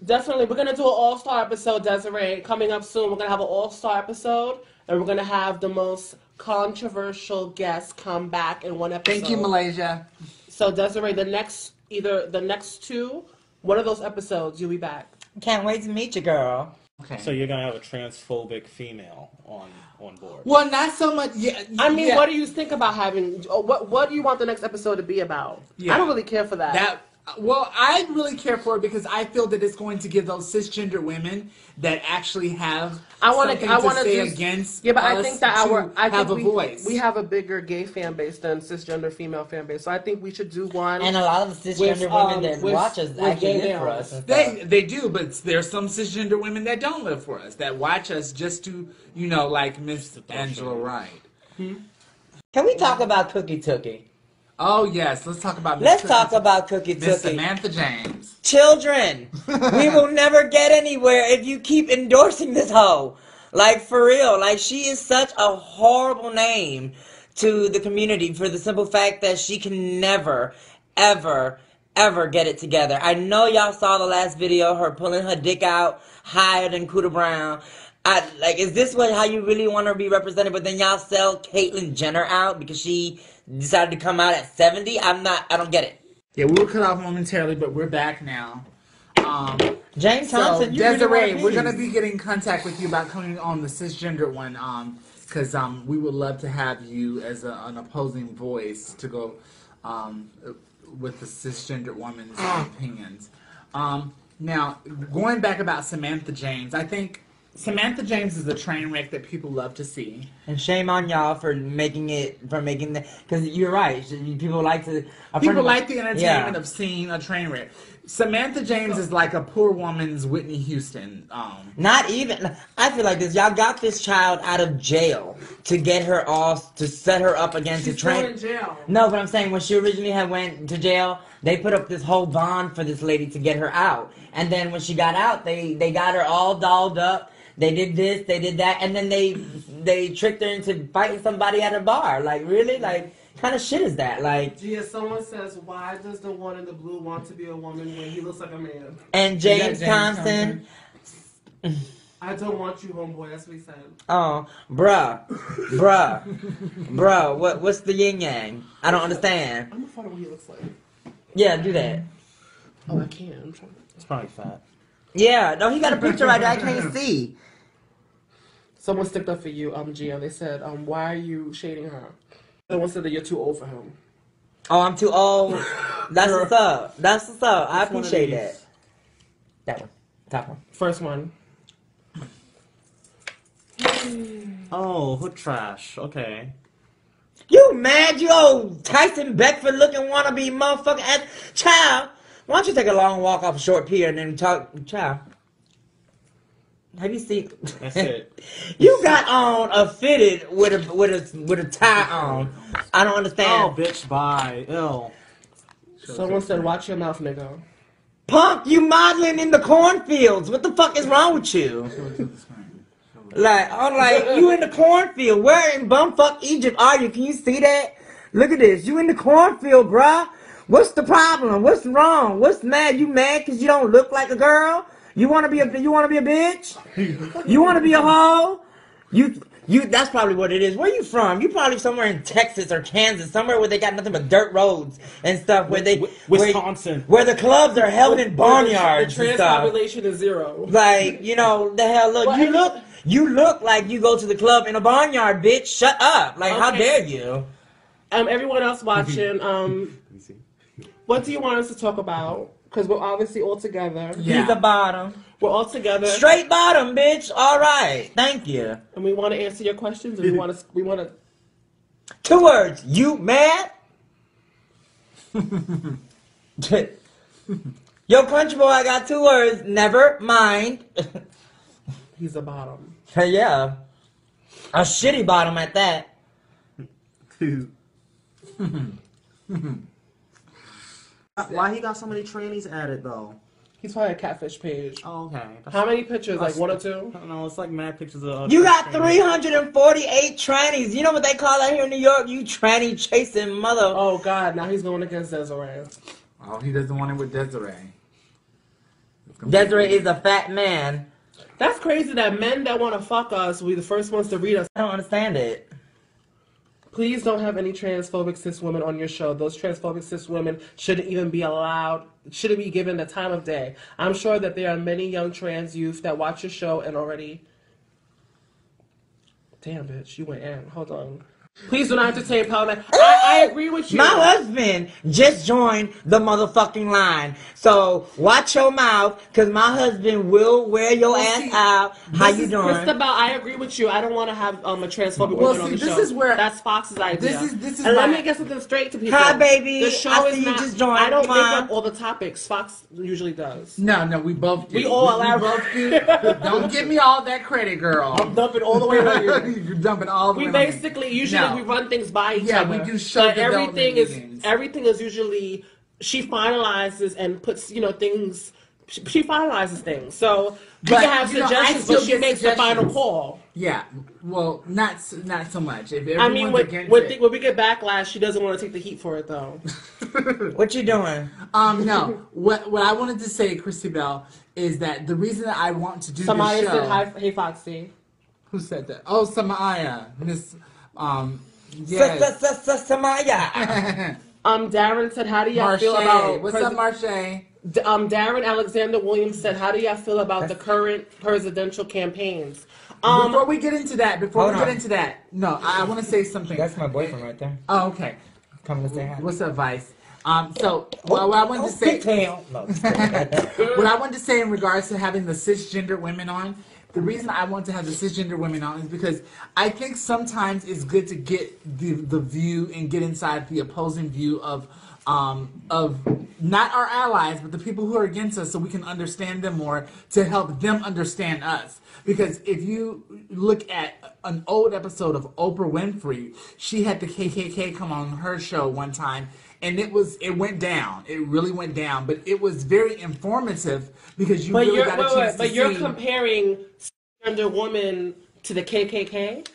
B: Definitely. We're going to do an all-star episode, Desiree. Coming up soon, we're going to have an all-star episode, and we're going to have the most controversial guests come back in one episode.
A: Thank you, Malaysia.
B: So, Desiree, the next two, one of those episodes, you'll be back.
C: Can't wait to meet you, girl.
A: Okay.
D: So you're gonna have a transphobic female on board.
A: Well, not so much. Yeah.
B: I mean, what do you think about having? What do you want the next episode to be about?
A: Yeah.
B: I don't really care for that.
A: Well, I really care for it because I feel that it's going to give those cisgender women that actually have something to say against.
B: Yeah, but
A: us
B: I think that
A: a voice.
B: We have a bigger gay fan base than cisgender female fan base, so I think we should do one.
C: And a lot of the cisgender women that watch us actually live for us.
A: They do, but there's some cisgender women that don't live for us that watch us just to like Miss Angela Wright.
C: Can we talk about Cookie Tookie?
A: Oh yes, let's talk about.
C: Let's talk about Cookie Tookie.
A: Miss Samantha James.
C: Children, we will never get anywhere if you keep endorsing this hoe. Like, for real. Like, she is such a horrible name to the community for the simple fact that she can never, ever, ever get it together. I know y'all saw the last video, her pulling her dick out higher than Cooter Brown. Is this how you really want her to be represented? But then y'all sell Caitlyn Jenner out because she decided to come out at 70? I don't get it.
A: Yeah, we were cut off momentarily, but we're back now.
C: James Thompson,
A: Desiree, we're going to be getting in contact with you about coming on the cisgender one, because we would love to have you as an opposing voice to go with the cisgender woman's opinions. Now, going back about Samantha James, I think Samantha James is a train wreck that people love to see.
C: And shame on y'all for making because you're right. People like the
A: entertainment of seeing a train wreck. Samantha James is like a poor woman's Whitney Houston.
C: Not even. I feel like this. Y'all got this child out of jail to get her off, to set her up against a train.
B: She's still in jail.
C: No, but I'm saying when she originally went to jail, they put up this whole bond for this lady to get her out. And then when she got out, they got her all dolled up. they did this, they did that, and then they tricked her into fighting somebody at a bar. Like, really? Like, kind of shit is that? Like,
B: Gia, someone says, why does the one in the blue want to be a woman when he looks like a man?
C: and James Thompson.
B: I don't want you, homeboy. That's what he said.
C: Oh, bruh, what's the yin yang? I don't understand.
B: I'm gonna find out what he looks like.
C: Yeah, do that.
B: Oh, I can't. I'm trying.
D: It's probably fat.
C: Yeah, no, he got a picture right there. I can't see.
B: Someone sticked up for you, Gia. They said, why are you shading her? Someone said that you're too old for him.
C: Oh, I'm too old. That's what's up. That's what's up. I
D: Which one of
C: appreciate
D: these?
C: that. That one, top one.
B: First one.
D: Oh, hood trash. Okay.
C: You mad, you old Tyson Beckford looking wannabe motherfucker ass child? Why don't you take a long walk off a short pier and then talk, child? Have you seen?
D: That's it.
C: You got on a fitted with a tie on. I don't
D: Oh,
C: understand.
D: bitch, bye. Ew.
B: Someone said, watch your mouth, nigga.
C: Punk, you modeling in the cornfields. What the fuck is wrong with you? Like, I'm like, you in the cornfield. Where in bumfuck Egypt are you? Can you see that? Look at this. You in the cornfield, bruh. What's the problem? What's wrong? What's mad? You mad because you don't look like a girl? You wanna be a bitch? You wanna be a hoe? You that's probably what it is. Where you from? You probably somewhere in Texas or Kansas, somewhere where they got nothing but dirt roads and stuff,
D: Wisconsin.
C: where the clubs are held in barnyards
B: The
C: and
B: trans
C: stuff.
B: population is 0.
C: Like, you know, the hell, look,
B: Well,
C: you look like you go to the club in a barnyard, bitch. Shut up. Like, how
B: Okay.
C: dare you?
B: Everyone else watching, what do you want us to talk about? Because we're obviously all together.
A: Yeah.
C: He's a bottom.
B: We're all together.
C: Straight bottom, bitch. All right. Thank you.
B: And we want to answer your questions, and we want to.
C: 2 words. You mad? Yo, country boy, I got 2 words. Never mind.
B: He's a bottom.
C: Yeah. A shitty bottom at that.
D: Why he got so many trannies added though?
B: He's probably a catfish page.
D: Oh, okay.
B: How many pictures? Like 1 or 2?
D: I don't know. It's like mad pictures of.
C: You got
D: trannies.
C: 348 trannies. You know what they call that here in New York? You tranny chasing mother.
B: Oh God! Now he's going against Desiree.
A: Oh, he doesn't want it with Desiree.
C: Desiree is a fat man.
B: That's crazy that men that want to fuck us will be the first ones to read us.
C: I don't understand it.
B: Please don't have any transphobic cis women on your show. Those transphobic cis women shouldn't even be allowed, shouldn't be given the time of day. I'm sure that there are many young trans youth that watch your show and already... Damn, bitch, you went in. Hold on. Please do not entertain Parliament. I agree with you.
C: My husband just joined the motherfucking line. So watch your mouth, because my husband will wear your ass out. How you doing?
B: Christabel, I agree with you. I don't want to have a transphobic
A: Well,
B: woman on
A: see,
B: the
A: this
B: show.
A: is where-
B: That's Fox's idea.
A: This is
B: and let
A: why-
B: me get something straight to people.
C: Hi, baby.
B: The show
C: I
B: is
C: see you
B: not.
C: just joined.
B: I don't
C: Come
B: make
C: on.
B: up all the topics. Fox usually does.
A: No, we both do.
B: We all allow-
A: both do. Don't give me all that credit, girl.
B: I'm dumping all the way on you.
A: You're dumping all the
B: We
A: way on me.
B: basically usually
A: No.
B: we run things by each
A: Yeah,
B: other.
A: we do show
B: But
A: development meetings.
B: everything is usually she finalizes and puts things. She finalizes things. So we
A: But,
B: can have
A: you know, I
B: suggestions,
A: still
B: but she
A: get
B: makes the final
A: suggestions.
B: call.
A: Yeah, well, not so much. If
B: I mean,
A: everyone's
B: when
A: against
B: when,
A: it.
B: when we get backlash, she doesn't want to take the heat for it though.
C: What you doing?
A: No. What I wanted to say, Christy Bell, is that the reason that I want to do
B: Samaya
A: this show.
B: said, "Hi, hey Foxy."
A: Who said that? Oh, Samaya, Miss. Yes.
C: Samaya.
B: Darren said, "How do y'all feel
A: Marche.
B: about
A: What's up, Marche?
B: Darren Alexander Williams said, "How do y'all feel about the current presidential campaigns?"
A: Before we get into that,
C: Hold on.
A: no, I want to say something.
C: That's my boyfriend right there.
A: Oh, okay.
C: Coming to say hi.
A: What's up, Vice? So, what I wanted to say.
C: Pigtail. No, just kidding.
A: What I wanted to say in regards to having the cisgender women on, the reason I want to have the cisgender women on is because I think sometimes it's good to get the view and get inside the opposing view of not our allies, but the people who are against us, so we can understand them more to help them understand us. Because if you look at an old episode of Oprah Winfrey, she had the KKK come on her show one time, and it went down. It really went down, but it was very informative because you really got a chance to
B: but you're
A: see.
B: comparing Gender woman to the KKK?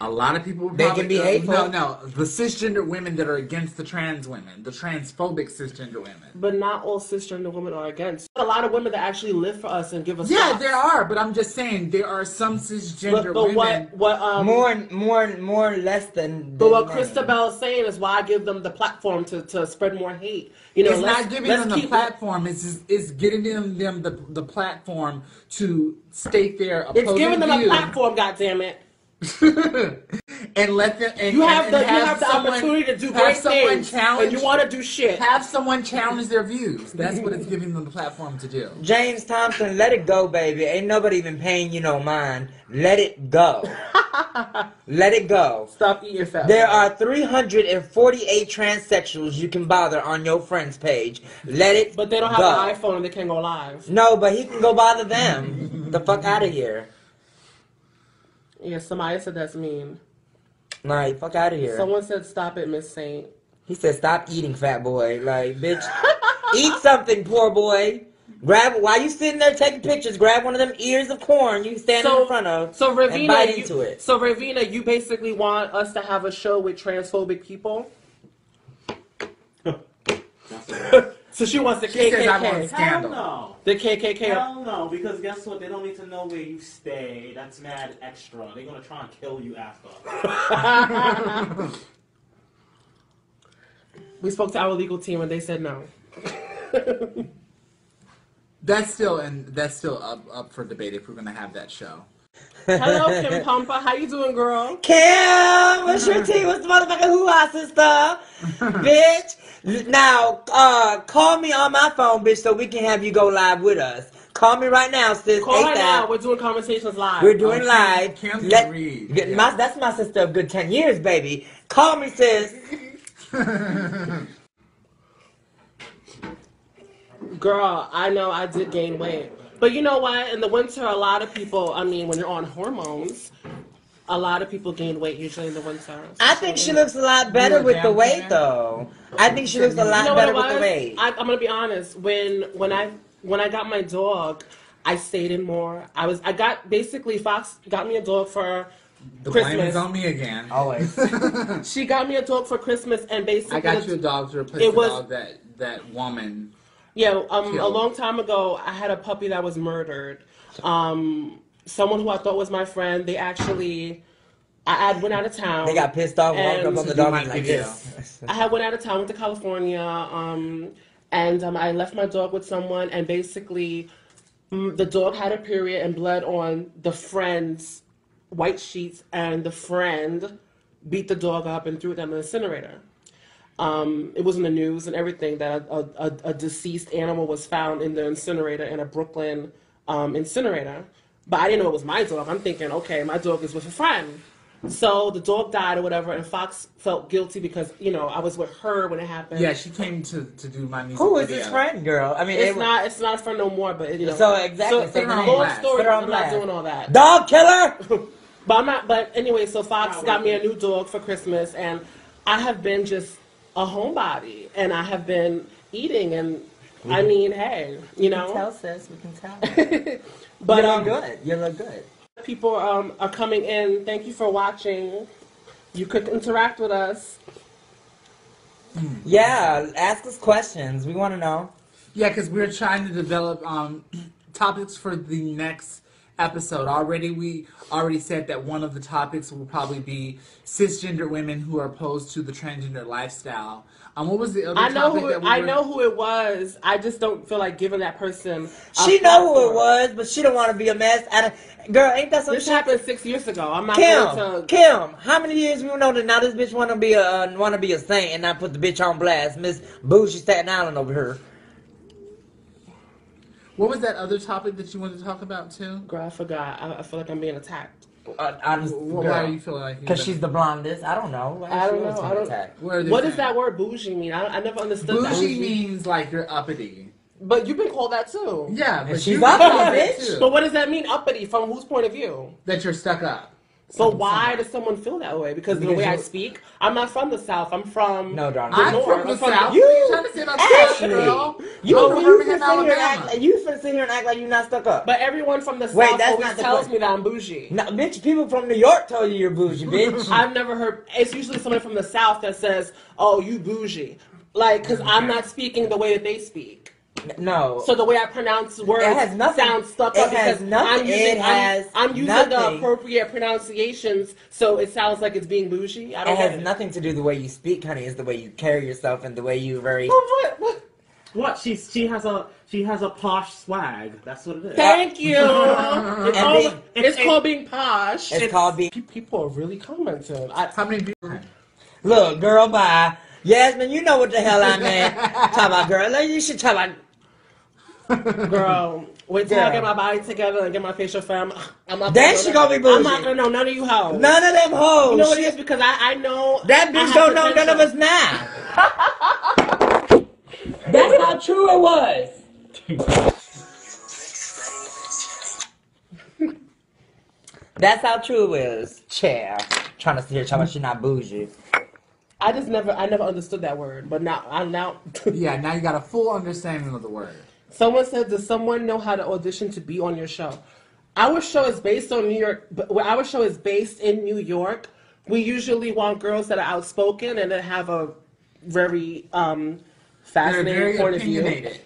A: A lot of people
C: They can be hateful.
A: No, the cisgender women that are against the trans women, the transphobic cisgender women.
B: But not all cisgender women are against. A lot of women that actually live for us and give us.
A: Yeah,
B: props.
A: there are, but I'm just saying there are some cisgender
B: But
A: women.
C: more less than.
B: But what
C: men.
B: Christabel is saying is why I give them the platform to spread more hate. You know,
A: It's not giving them the platform. It's getting them the platform to state their opposing
B: It's giving them a
A: view.
B: platform. Goddammit.
A: And let them. And,
B: You have
A: and
B: the
A: have someone,
B: opportunity to do
A: have
B: great
A: someone
B: things,
A: challenge,
B: and you want to do shit.
A: Have someone challenge their views. That's what it's giving them the platform to do.
C: James Thompson, let it go, baby. Ain't nobody even paying you no mind. Let it go. Let it go.
B: Stop eating fat.
C: There are 348 transsexuals you can bother on your friends page. Let it
B: But they don't have
C: go.
B: an iPhone and they can't go live.
C: No, but he can go bother them. The fuck out of here.
B: Yeah, somebody said that's mean.
C: Like, fuck out of here.
B: Someone said stop it, Miss Saint.
C: He said, stop eating, fat boy. Like, bitch, eat something, poor boy. While you sitting there taking pictures, grab one of them ears of corn you standing in front of
B: So
C: and
B: Ravina,
C: bite into it.
B: So Ravina, you basically want us to have a show with transphobic people? So she wants the
A: She says I want
B: KKK.
A: scandal.
D: Hell no.
B: The KKK.
D: Hell no, because guess what? They don't need to know where you stay. That's mad extra. They're gonna try and kill you after.
B: We spoke to our legal team and they said no.
A: That's still up for debate if we're gonna have that show.
B: Hello, Kim Pumpa. How you doing, girl?
C: Kim, what's your tea? What's the motherfucking hoo-ha, sister? Bitch. Now, call me on my phone, bitch, so we can have you go live with us. Call me right now, sis.
B: Call her
C: ASAP.
B: now. We're doing conversations live.
C: We're doing
A: Kim-
C: live.
A: Kim can read. Yeah.
C: That's my sister of good 10 years, baby. Call me, sis.
B: Girl, I know I did gain weight. But you know what? In the winter, a lot of people, I mean, when you're on hormones, a lot of people gain weight usually in the winter.
C: I think she looks a lot better
A: You a
C: with the
A: damn
C: weight,
A: fan?
C: though. I think she looks a lot
B: You know
C: better
B: what
C: with
B: it
C: the
B: was?
C: weight.
B: I'm gonna be honest. When I got my dog, I stayed in more. I got basically Fox got me a dog for
A: The blame
B: Christmas.
A: is on me again.
C: Always.
B: She got me a dog for Christmas, and basically
A: I got you a dog to replace
B: It
A: the
B: was-
A: dog that woman.
B: Yeah, a
A: Killed.
B: long time ago, I had a puppy that was murdered. Someone who I thought was my friend, they actually, I went out of town.
C: They got pissed off, walked
B: And-
C: up on the
A: Do
C: dog
A: my
C: and like
A: video.
C: this.
B: I had went out of town, went to California, and I left my dog with someone, and basically, the dog had a period and bled on the friend's white sheets, and the friend beat the dog up and threw it down the incinerator. It was in the news and everything that a deceased animal was found in the incinerator in a Brooklyn incinerator. But I didn't know it was my dog. I'm thinking, okay, my dog is with a friend. So the dog died or whatever, and Fox felt guilty because, you know, I was with her when it happened.
A: Yeah, she came to do my music
C: Who is
A: video.
C: his friend, girl? I mean,
B: It's not a friend no more, but, you know.
C: So, exactly.
B: So,
C: Say
A: her name.
B: long
A: Blast.
B: story,
C: Put her on
B: I'm not
C: blast.
B: doing all that.
C: Dog killer!
B: But I'm not. But anyway, so Fox got me a new dog for Christmas, and I have been just a homebody, and I have been eating, and I mean, hey, you know.
C: Tell sis, we can tell.
B: But
C: you look good. You look good.
B: people are coming in. Thank you for watching. You could interact with us.
C: Yeah, ask us questions. We want to know.
A: Yeah, because we're trying to develop topics for the next episode. We already said that one of the topics will probably be cisgender women who are opposed to the transgender lifestyle. What was the other
B: I know
A: topic
B: who
A: that we
B: I
A: were...
B: know who it was. I just don't feel like giving that person. a
C: She know who it
B: platform.
C: was, but she don't want to be a mess. Girl, ain't that some
B: This
C: shit?
B: happened 6 years ago. I'm not going to.
C: Kim, how many years we know that now this bitch want to be a saint and not put the bitch on blast? Miss Bougie Staten Island over here.
A: What was that other topic that you wanted to talk about too?
B: Girl, I forgot. I feel like I'm being attacked.
A: Why do you feel like?
C: Because she's the blondest. I don't know.
B: I don't know. I don't.
A: What
B: What does that word bougie mean? I never understood that.
A: Bougie means like you're uppity.
B: But you've been called that too.
A: Yeah, but
C: she's
A: you
C: uppity,
A: call it
C: bitch.
A: too.
B: But what does that mean, uppity? From whose point of view?
A: That you're stuck up.
B: So why does someone feel that way? Because of the
C: Because
B: way I
C: you-
B: speak? I'm not from the South. I'm from
C: No, darling.
B: the
A: I'm
B: North.
A: from the
B: I'm from
A: South.
C: You-
A: What are you trying to say about the South,
C: Ashley.
A: girl?
C: You
A: Go to
C: you
A: Birmingham,
C: finna sit here and
A: Alabama.
C: act. You finna sit here and act like you're not stuck up.
B: But everyone from the
C: Wait,
B: South
C: that's
B: always
C: not the
B: tells
C: question.
B: me that I'm bougie.
C: No, bitch, people from New York told you you're bougie, bitch.
B: I've never heard. It's usually someone from the South that says, "Oh, you bougie," like because I'm not speaking the way that they speak.
C: No.
B: So the way I pronounce words
C: It has nothing-
B: sounds stuck
C: it
B: up
C: has
B: because
C: nothing-
B: I'm using,
C: it has
B: I'm using the
C: nothing.
B: appropriate pronunciations, so it sounds like it's being bougie. I don't
C: It
B: get
C: has
B: it.
C: nothing to do the way you speak, honey. It's the way you carry yourself and the way you very.
B: What?
D: What? She has a posh swag. That's what it is.
B: Thank you. It's
C: being-
B: called being posh.
C: It's called being.
B: People are really commenting.
A: How many people?
C: Look, girl, bye. Yasmin, you know what the hell I meant. Talk about girl. Like, you should talk about.
B: Girl, wait till I
C: Girl.
B: get my body together and get my facial fam. I'm not
C: Then
B: gonna
C: she
B: know
C: gonna be
B: that. I'm
C: bougie.
B: not gonna know none of you hoes.
C: None of them hoes.
B: You know what
C: She-
B: it is? Because I know
C: That
B: I
C: bitch
B: have
C: don't know none of
B: potential.
C: us now. That's how true it was. That's how true it is. Chair. Trying to sit here talking about she not bougie.
B: I never understood that word, but now.
A: Yeah, now you got a full understanding of the word.
B: Someone said, "Does someone know how to audition to be on your show?" Our show is based on New York. But our show is based in New York. We usually want girls that are outspoken and that have a very
A: They're
B: fascinating
A: very
B: point of view.
A: opinionated.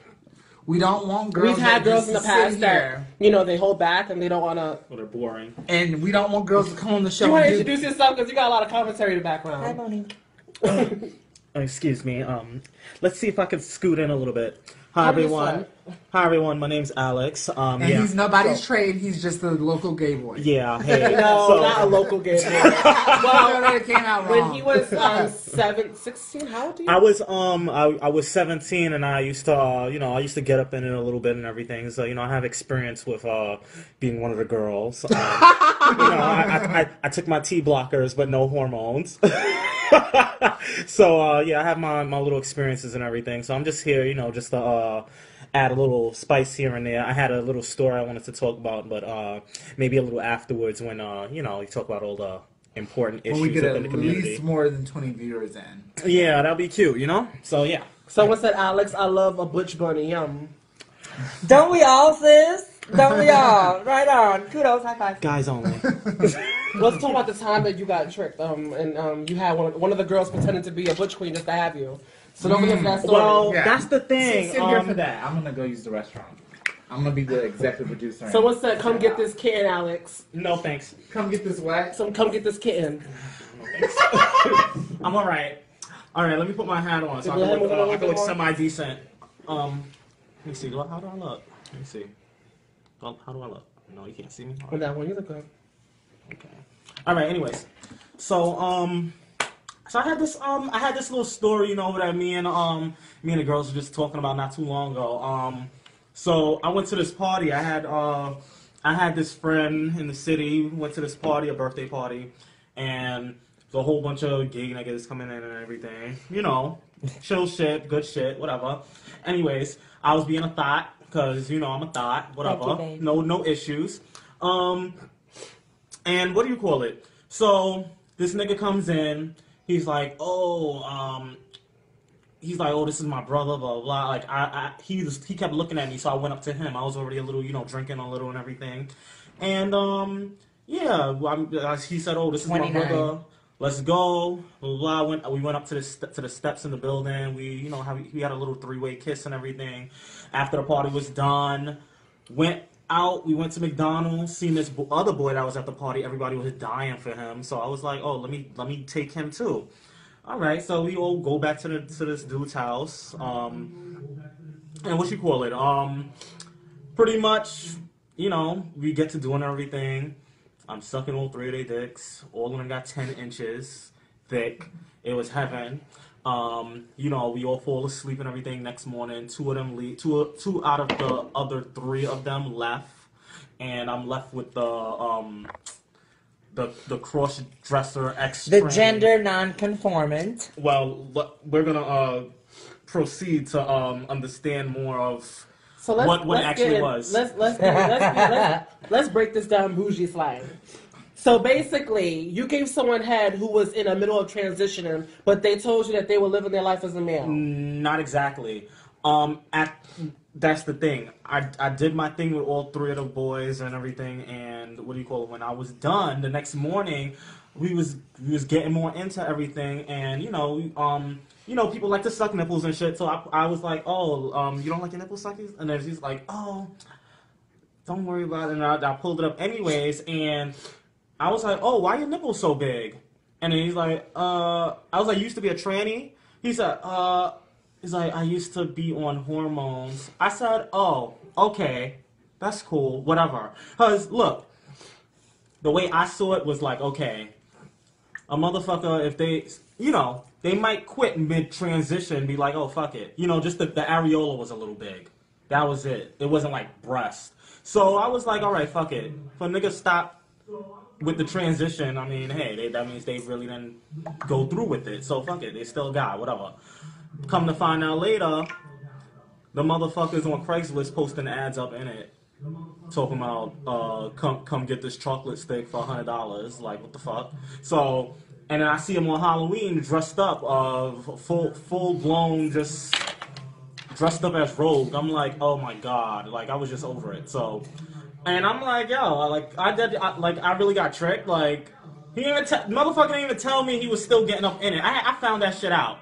A: We don't want girls.
B: We've had
A: that
B: girls in the
A: just sit
B: past that
A: here,
B: they hold back and they don't want to.
D: Well, they're boring.
A: and we don't want girls to come on the show.
B: You want to
A: and do-
B: introduce yourself because you got a lot of commentary in the background.
C: Monique.
D: Excuse me. Let's see if I can scoot in a little bit. Hi
B: How do you
D: everyone. Hi everyone. My name's Alex.
A: And
D: Yeah.
A: he's nobody's trade. He's just a local gay boy.
D: Yeah. Hey.
B: No,
D: so,
B: not a local gay boy.
A: Well, that came out wrong.
B: When he was 16, how old are you?
D: I was 17 and I used to I used to get up in it a little bit and everything. So I have experience with being one of the girls. I took my T blockers but no hormones. So I have my little experiences and everything. So I'm just here, just to add a little spice here and there. I had a little story I wanted to talk about, but maybe a little afterwards when you talk about all the important issues
A: When we get
D: within
A: at
D: the community.
A: least more than 20 viewers in.
D: Yeah, that'll be cute, So yeah.
B: Someone said, "Alex, I love a butch bunny." Yum.
C: Don't we all, sis? Don't we all? Right on. Kudos. High five.
D: Guys only.
B: Let's talk about the time that you got tricked. And you had one of the girls pretending to be a butch queen just to have you. So don't forget that story.
D: Well,
A: Yeah.
D: that's the thing.
A: Sit here for that. I'm gonna go use the restaurant. I'm gonna be the executive producer.
B: Someone said, "Come get this kitten, Alex."
D: No thanks.
A: Come get this wax.
B: So come get this kitten.
D: I'm alright. Alright, let me put my hat on so I
B: Go ahead,
D: can
B: move it a little
D: look
B: bit more.
D: semi-decent. Let me see. How do I look? Let me see. How do I look? No, you can't see me.
B: On that one, you look good.
D: Okay. All right. Anyways, so so I had this little story, that me and the girls were just talking about not too long ago. So I went to this party. I had this friend in the city. Went to this party, a birthday party, and there's a whole bunch of gay niggas coming in and everything. Chill shit, good shit, whatever. Anyways, I was being a thought because I'm a thought, whatever.
C: Thank you, babe.
D: No issues. And what do you call it? So this nigga comes in. He's like, oh, this is my brother, blah blah. Blah. Like he kept looking at me, so I went up to him. I was already a little, drinking a little and everything. And he said, oh, this is
C: 29.
D: my brother. Let's go. Blah, blah. We went up to the steps in the building. We had a little 3-way kiss and everything. After the party was done, went out. We went to McDonald's. Seen this other boy that was at the party. Everybody was dying for him. So I was like, oh, let me take him too. All right. So we all go back to this dude's house. And what you call it? Pretty much, we get to doing everything. I'm sucking all 3 of their dicks. All of them got 10 inches thick. It was heaven. We all fall asleep and everything. Next morning, 2 of them leave. Two out of the other 3 of them left, and I'm left with the cross dresser extra.
C: The gender non-conformant.
D: Well, we're gonna proceed to understand more of.
B: So let's,
D: What it
B: let's
D: actually
B: get in-
D: was.
B: Let's break this down bougie slang. So basically, you gave someone head who was in the middle of transitioning, but they told you that they were living their life as a male.
D: Not exactly. That's the thing. I did my thing with all three of the boys and everything, and what do you call it? When I was done, the next morning, we was getting more into everything, and you know, people like to suck nipples and shit. So I was like, oh, you don't like your nipple suckies? And then she's like, oh, don't worry about it. And I pulled it up anyways, and I was like, oh, why your nipples so big? And then he's like, I was like, you used to be a tranny? He said, he's like, I used to be on hormones. I said, oh, okay, that's cool, whatever. Because, look, the way I saw it was like, okay, a motherfucker, if they, you know, they might quit mid-transition, be like, oh, fuck it. You know, just the areola was a little big. That was it. It wasn't like breast. So I was like, all right, fuck it. If a nigga stop with the transition, I mean, hey, that means they really didn't go through with it. So fuck it. They still a guy, whatever. Come to find out later, the motherfuckers on Craigslist posting ads up in it, talking about come get this chocolate stick for $100. Like, what the fuck? So, and then I see him on Halloween dressed up, full blown, just dressed up as Rogue. I'm like, oh my god, like I was just over it. So, and I'm like, yo, I really got tricked. Like, he didn't even motherfucker didn't even tell me he was still getting up in it. I found that shit out.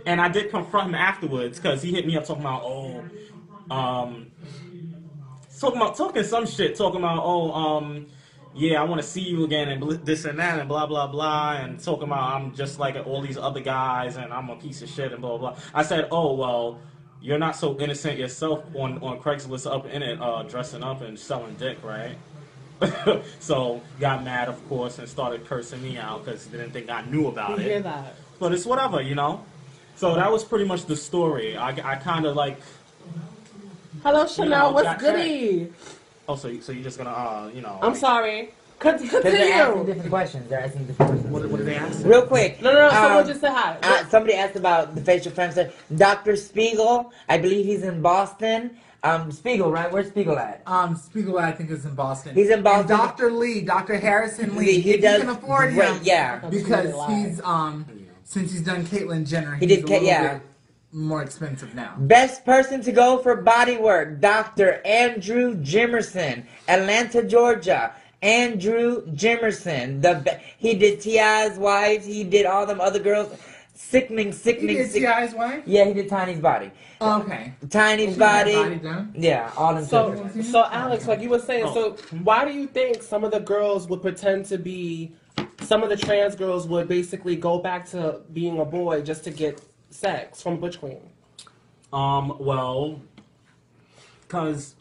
D: And I did confront him afterwards because he hit me up talking about, talking some shit, talking about, yeah, I want to see you again and this and that and blah, blah, blah, and talking about I'm just like all these other guys and I'm a piece of shit and blah, blah, blah. I said, oh, well, you're not so innocent yourself on Craigslist up in it, dressing up and selling dick, right? So, got mad, of course, and started cursing me out because they didn't think I knew about it.
B: Hear that.
D: But it's whatever, you know? So that was pretty much the story. I kind of like.
B: Hello, Chanel.
D: know,
B: What's goody?
D: Oh, so you're just gonna, you know.
B: I'm sorry.
C: Because they're asking
B: Continue.
C: different questions. They're asking different questions.
D: What did they ask?
C: Real quick.
B: No. Someone just said hi.
C: Somebody asked about the facial femicide. Dr. Spiegel, I believe he's in Boston. Spiegel, right? Where's Spiegel at?
A: Spiegel, I think, is in Boston.
C: He's in Boston.
A: And Dr. Lee, Dr. Harrison Lee,
C: He
A: if
C: does
A: you can afford
C: great,
A: him,
C: yeah.
A: because he's since he's done Caitlyn Jenner,
C: He
A: he's
C: did
A: a little
C: yeah.
A: bit more expensive now.
C: Best person to go for body work, Dr. Andrew Jimerson, Atlanta, Georgia. Andrew Jimerson. He did T.I.'s wives. He did all them other girls. Sickening.
A: He did T.I.'s wife?
C: Yeah, he did Tiny's body.
A: Okay.
C: Tiny's
A: She
C: body.
A: had body done?
C: Yeah, all them pictures.
B: So Alex, like you were saying, so why do you think some of the girls would pretend to be, some of the trans girls would basically go back to being a boy just to get sex from Butch Queen?
D: Well, because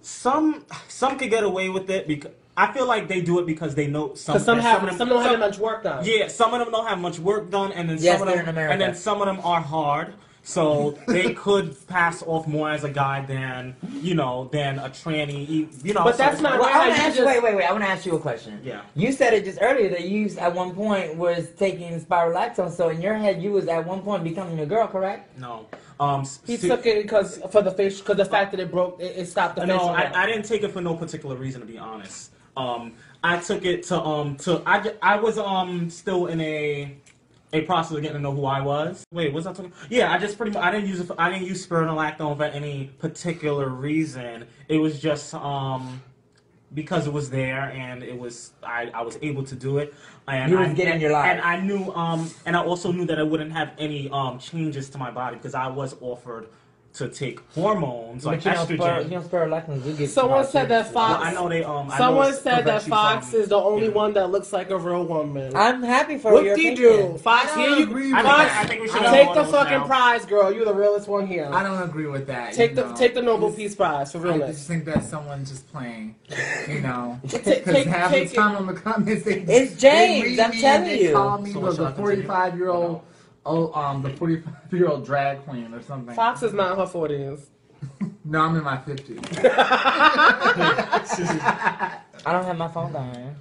D: some could get away with it because I feel like they do it because they know some.
B: Because some don't have much work done.
D: Yeah, some of them don't have much work done, and then
C: Yes,
D: some of
C: they're
D: them,
C: in America.
D: and then some of them are hard. So they could pass off more as a guy than than a tranny.
B: But that's not
C: Well,
B: right.
C: I want to
B: You
C: ask you,
B: just-
C: wait. I want to ask you a question.
D: Yeah.
C: You said it just earlier that you at one point was taking spiralaxone. So in your head, you was at one point becoming a girl, correct?
D: No.
B: He took it because the fact that it stopped the
D: No,
B: facial hair.
D: I didn't take it for no particular reason, to be honest. I took it I was still in a process of getting to know who I was. Wait, was I talking? Yeah, I didn't use spironolactone for any particular reason. It was just because it was there and it was I was able to do it. And
C: You was getting your life.
D: And I knew and I also knew that I wouldn't have any changes to my body because I was offered to take hormones like estrogen.
C: Spiralaxone do get
B: Someone said that Fox.
D: Well, I know they
B: Someone said that
D: prevent you
B: Fox
D: from-
B: is the only one that looks like a real woman.
C: I'm happy for
B: What
C: your
B: do you
C: opinion.
B: do? Fox,
A: I
B: here
A: don't
B: you
A: agree
B: Fox,
A: with that.
D: I think we should have
B: take
D: one
B: the
D: of those
B: fucking
D: now.
B: prize, girl. You're the realest one here.
A: I don't agree with that.
B: Take the Nobel Peace Prize for
A: I
B: realness.
A: just think that someone's just playing, Because
B: take
A: half the
B: it.
A: time on the comments,
C: It's James, I'm telling you.
A: They call me
D: So what, shall I
A: the
D: continue?
A: 45-year-old, the 45-year-old drag queen or something.
B: Fox is not in her 40s.
A: No, I'm in my 50s.
C: I don't have my phone down.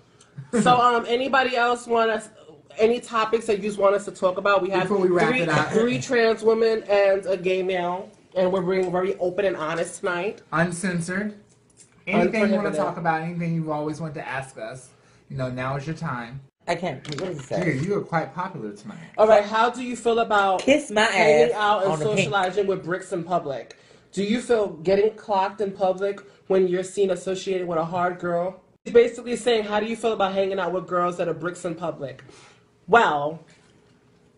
B: So, anybody else want us? Any topics that you just want us to talk about? We have
A: Before we wrap it up.
B: three trans women and a gay male, and we're being very open and honest tonight.
A: Uncensored. Anything you want to
B: Unprohibited.
A: talk about, anything you've always wanted to ask us, now is your time.
C: I can't. What does it
A: Yeah,
C: say?
A: you were quite popular tonight.
B: All right, how do you feel about
C: Kiss my
B: hanging
C: ass
B: out and
C: on the pink.
B: socializing with bricks in public? Do you feel getting clocked in public when you're seen associated with a hard girl? He's basically saying, how do you feel about hanging out with girls that are bricks in public? Well,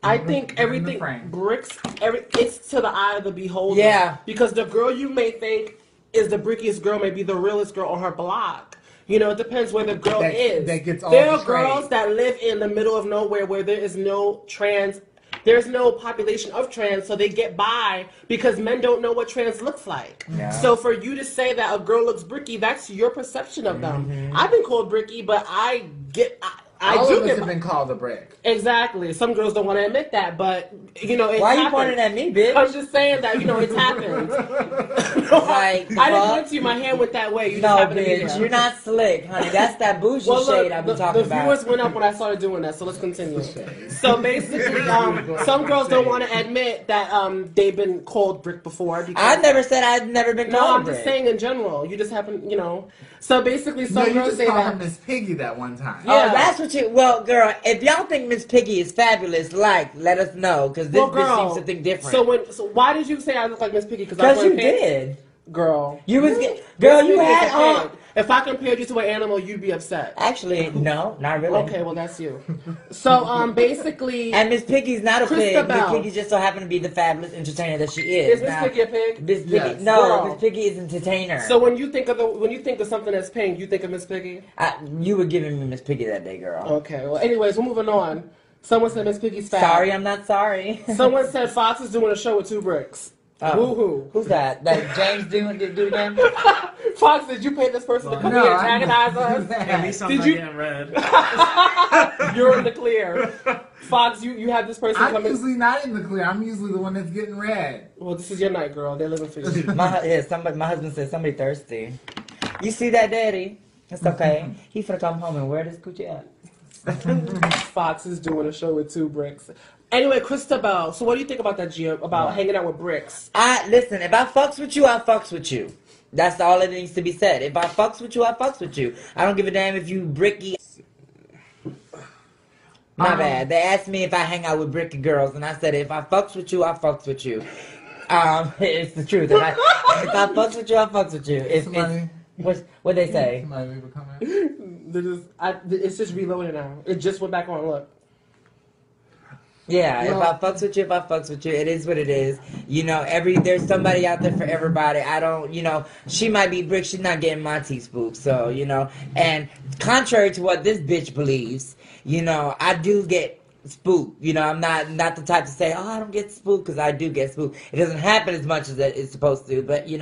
B: I think
A: Give him the
B: everything
A: frame.
B: bricks. It's to the eye of the beholder.
C: Yeah.
B: Because the girl you may think is the brickiest girl may be the realest girl on her block. You know, it depends where the girl is.
A: That gets all
B: there
A: the
B: are girls
A: trade.
B: that live in the middle of nowhere where there is no trans. There's no population of trans, so they get by because men don't know what trans looks like.
C: Yeah.
B: So for you to say that a girl looks bricky, that's your perception of them.
C: Mm-hmm.
B: I've been called bricky, but I
A: All
B: do
A: of us
B: get
A: have been called a brick.
B: exactly. Some girls don't want to admit that, but you know, it's
C: Why you
B: happened.
C: pointing at me, bitch?
B: I'm just saying that you know it's happened.
C: Like,
B: I didn't
C: fuck.
B: point to you. My hand went that way. You just
C: No,
B: happened to be
C: bitch,
B: there.
C: you're not slick, honey. That's that bougie
B: Well, look,
C: shade I've been talking
B: the
C: about.
B: viewers went up when I started doing that, so let's continue. So basically, some girls don't want to admit that they've been called brick before. Because,
C: I never said I'd never been
B: no,
C: called
B: I'm just
C: brick.
B: saying in general. You just happen, you know. So basically,
A: No,
B: some
A: you
B: girls
A: just
B: say
A: called her
B: that.
A: Miss Piggy that one time.
C: Oh,
B: Yeah.
C: that's what you. Well, girl, if y'all think Miss Piggy is fabulous, let us know, because this
B: Well, girl,
C: bitch seems to think different.
B: So why did you say I look like Miss Piggy?
C: Because you did.
B: Girl.
C: You was girl. You
B: Miss Piggy
C: had
B: is a
C: on.
B: pig. If I compared you to an animal, you'd be upset.
C: Actually, no, not really.
B: Okay, well that's you. So basically,
C: And Miss Piggy's not a pig. Miss
B: Christabel.
C: Piggy just so happened to be the fabulous entertainer that she is.
B: is Miss
C: Now,
B: Piggy a pig?
C: Miss Piggy,
A: Yes.
C: no,
B: Girl.
C: Miss Piggy is an entertainer.
B: So when you think of something that's pink, you think of Miss Piggy?
C: You were giving me Miss Piggy that day, girl.
B: Okay. Well, anyways, we're moving on. Someone said Miss Piggy's fat.
C: Sorry, I'm not sorry.
B: Someone said Fox is doing a show with 2 bricks.
C: Oh.
B: Woohoo!
C: Who's that? That James do again?
B: Fox, did you pay this person to come
A: No,
B: here and
A: I-
B: antagonize us?
D: At least I'm
B: Did
D: not
B: you-
D: getting red.
B: You're in the clear. Fox, you had this person
A: I'm
B: come in.
A: usually not in the clear. I'm usually the one that's getting red.
B: Well, this is your night, girl. They're living for you.
C: My husband said somebody thirsty. You see that, Daddy? It's okay. He finna come home and wear this coochie out.
B: Fox is doing a show with 2 bricks. Anyway, Christabel, so what do you think about that, Gia, about hanging out with bricks?
C: Listen, if I fucks with you, I fucks with you. That's all that needs to be said. If I fucks with you, I fucks with you. I don't give a damn if you bricky. My bad. They asked me if I hang out with bricky girls, and I said if I fucks with you, I fucks with you. It's the truth. If I fucks with you, I fucks with you.
A: Somebody-
C: What they say?
A: Somebody leave a comment.
B: It's just reloaded now. It just went back on. Look.
C: Yeah,
B: No.
C: if I fucks with you, it is what it is. You know, there's somebody out there for everybody. I don't, she might be brick, she's not getting my tea spooked. So, and contrary to what this bitch believes, I do get spooked. I'm not the type to say, oh, I don't get spooked, because I do get spooked. It doesn't happen as much as it's supposed to, but it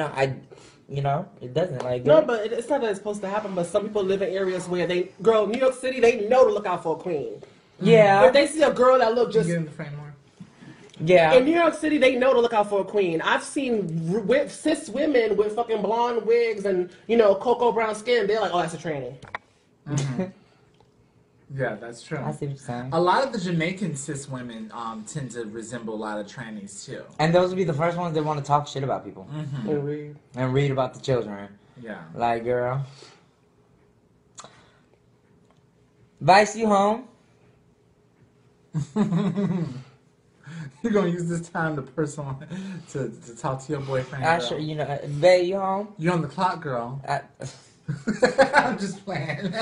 C: doesn't. Like,
B: No, but it's not that it's supposed to happen, but some people live in areas where New York City, they know to look out for a queen.
C: yeah,
B: If they see a girl that look
A: Just
B: just...
A: get in the frame more.
C: yeah.
B: In New York City, they know to look out for a queen. I've seen cis women with fucking blonde wigs and, cocoa brown skin. They're like, oh, that's a tranny.
A: Yeah, that's true.
C: I see what you're saying.
A: A lot of the Jamaican cis women tend to resemble a lot of trannies too.
C: And those would be the first ones that want to talk shit about people
B: And we-
C: and read about the children.
A: Yeah.
C: Like, girl. Vice, you home?
A: You're gonna use this time to to talk to your boyfriend.
C: I
A: girl.
C: sure, babe, you home?
A: You're on the clock, girl. I'm just playing.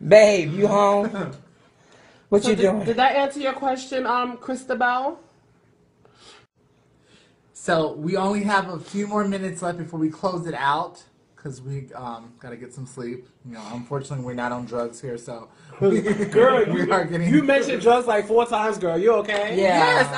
C: Babe, you home? What
B: So
C: you doing?
B: Did that answer your question, Christabel?
A: So we only have a few more minutes left before we close it out, because we gotta get some sleep. Unfortunately, we're not on drugs here, so
B: Girl,
A: we are getting.
B: you mentioned drugs like 4 times, girl. You okay?
C: Yeah.
A: Yes,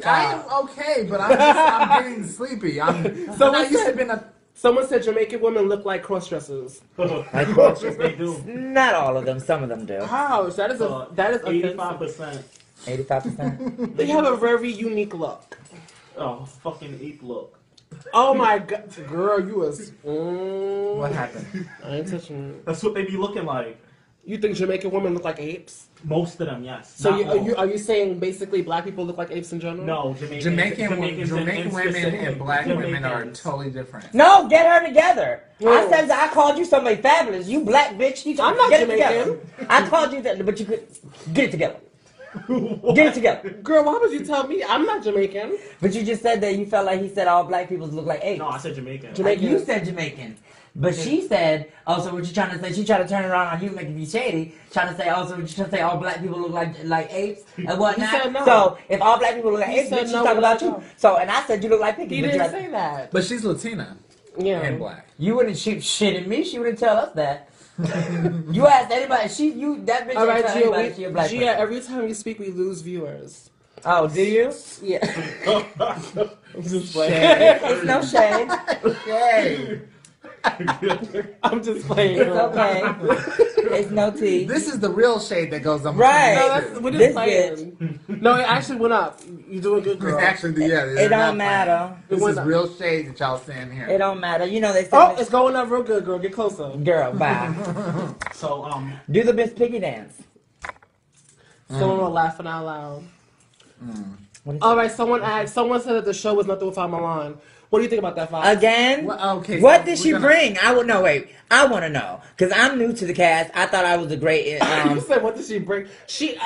A: I am okay, but I'm getting sleepy. I'm
B: So
A: not
B: what's
A: used to
B: that?
A: being a.
B: Someone said Jamaican women look like cross-dressers.
D: They do.
C: Not all of them. Some of them do.
B: How? That is offensive.
D: 85%.
C: 85%.
B: They have a very unique look.
D: Oh, fucking ape look.
B: Oh my god, girl, you was.
A: What happened?
B: I ain't touching you.
D: That's what they be looking like.
B: You think Jamaican women look like apes?
D: Most of them, yes.
B: So
D: Not all.
B: are you saying basically black people look like apes in general?
D: No,
A: Jamaican
D: Jamaicans
A: women and
D: specific.
A: black women are
D: Jamaicans.
A: totally different.
C: No, get her together.
B: Yeah.
C: I called you somebody fabulous. You black bitch.
B: I'm not
C: get
B: Jamaican.
C: It together. I called you that, but you could get it together. Get it together.
B: Girl, why would you tell me? I'm not Jamaican.
C: But you just said that you felt like he said all black people look like apes.
D: No, I said Jamaican.
B: Jamaican.
C: You said Jamaican. But she said, oh, so what you trying to say? She tried to turn it around on you, making me shady, trying to say, oh, so what you trying to say all black people look like apes and whatnot?
B: He said no.
C: So if all black people look like
B: He
C: apes,
B: said
C: then she's
B: no
C: talking about
B: without
C: you.
B: no.
C: So, and I said you look like Piggy.
B: He
C: but
B: didn't
C: you
B: say that.
A: But she's Latina
B: Yeah.
A: and black.
C: You wouldn't shoot shit at me. She wouldn't tell us that. You asked anybody. That bitch
B: All right,
C: ain't tell anybody
B: Gia,
C: she a black
B: Gia,
C: person.
B: every time you speak, we lose viewers.
C: Oh, do you?
B: Yeah. I'm just playing.
C: It's no shade.
A: Yay!
B: I'm just playing.
C: It's okay. It's no tea.
A: This is the real shade that goes on.
C: Right.
B: No, that's, we're just
C: This
B: playing. No, it actually went up. You're doing good, girl.
A: Actually, yeah.
C: It don't matter.
A: This
B: It
A: is
B: went
A: real shade that y'all saying here.
C: It don't matter. You know they say,
B: Oh, it's going up real good, girl. Get closer.
C: girl, bye.
D: So,
C: Do the Miss Piggy dance.
B: Someone was laughing out loud.
C: What is
B: All right, someone said that the show was nothing without Milan. What do you think about that, Fox?
C: Again?
A: Well, okay,
C: What
A: so
C: did
A: we're
C: she
A: gonna-
C: bring? I would know. Wait, I want to know because I'm new to the cast. I thought I was a great.
B: You said, what did she bring?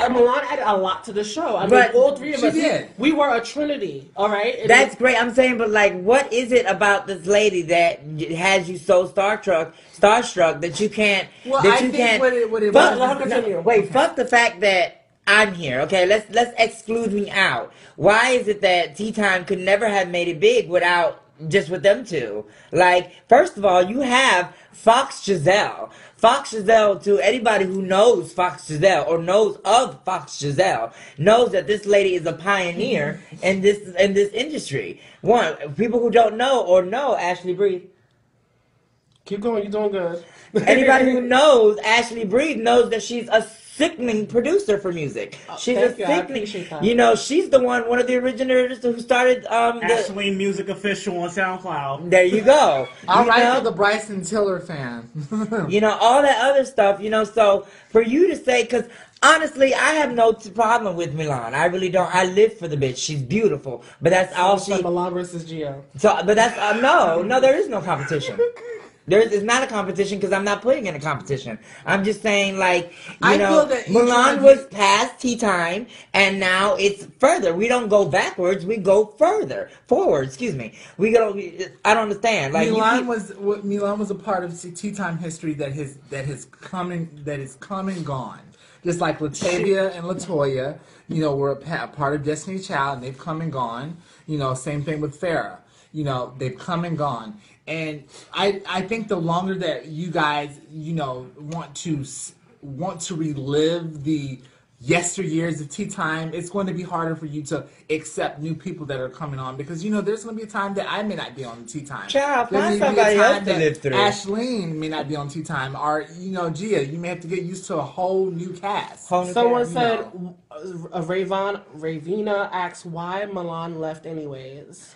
B: Milan added a lot to the show. I mean,
C: But
B: all three of
A: she
B: us,
A: did.
B: we were a trinity, all right? And
C: That's great. I'm saying, but like, what is it about this lady that has you so starstruck that you can't?
A: Well,
C: that
A: I
C: you
A: think
C: can't.
A: what it
C: fuck,
A: was-
B: Let her continue.
C: wait, fuck the fact that I'm here. Okay, let's exclude me out. Why is it that Tea Time could never have made it big without just with them two? Like, first of all, you have Fox Giselle. Fox Giselle, to anybody who knows Fox Giselle or knows of Fox Giselle, knows that this lady is a pioneer in this industry. One, people who don't know or know Ashley Breed.
B: keep going. You're doing good.
C: Anybody who knows Ashley Breed knows that she's a sickening producer for music. She's
B: thank
C: a
B: you. I
C: sickening.
B: appreciate that.
C: You know, she's the one of the originators who started.
D: Ashley Music Official on SoundCloud.
C: There you go.
A: All
C: You
A: right,
C: know?
A: for the Bryson Tiller fan.
C: You know, all that other stuff, you know, so for you to say, because honestly, I have no problem with Milan. I really don't. I live for the bitch. She's beautiful. But that's all
B: Also,
C: she.
B: Milan versus Gio.
C: So, but that's, no, there is no competition. It's not a competition because I'm not putting in a competition. I'm just saying, like,
A: I
C: you know,
A: feel that each
C: Milan
A: one-
C: was past Tea Time, and now it's further. We don't go backwards. We go forward. Excuse me. We go. I don't understand. Like,
A: Milan was a part of Tea Time history that is come and gone. Just like Latavia and Latoya, you know, were a part of Destiny's Child, and they've come and gone. You know, same thing with Farrah. You know, they've come and gone. And I think the longer that you guys, you know, want to relive the yesteryears of Tea Time, it's going to be harder for you to accept new people that are coming on because, you know, there's going to be a time that I may not be on Tea Time.
C: Child,
A: There
C: find
A: may be a
C: somebody
A: time
C: else to
A: that
C: live through.
A: Ashleen may not be on Tea Time, or, you know, Gia, you may have to get used to a whole new cast.
B: Someone
A: you
B: said, Ravina asks why Milan left anyways.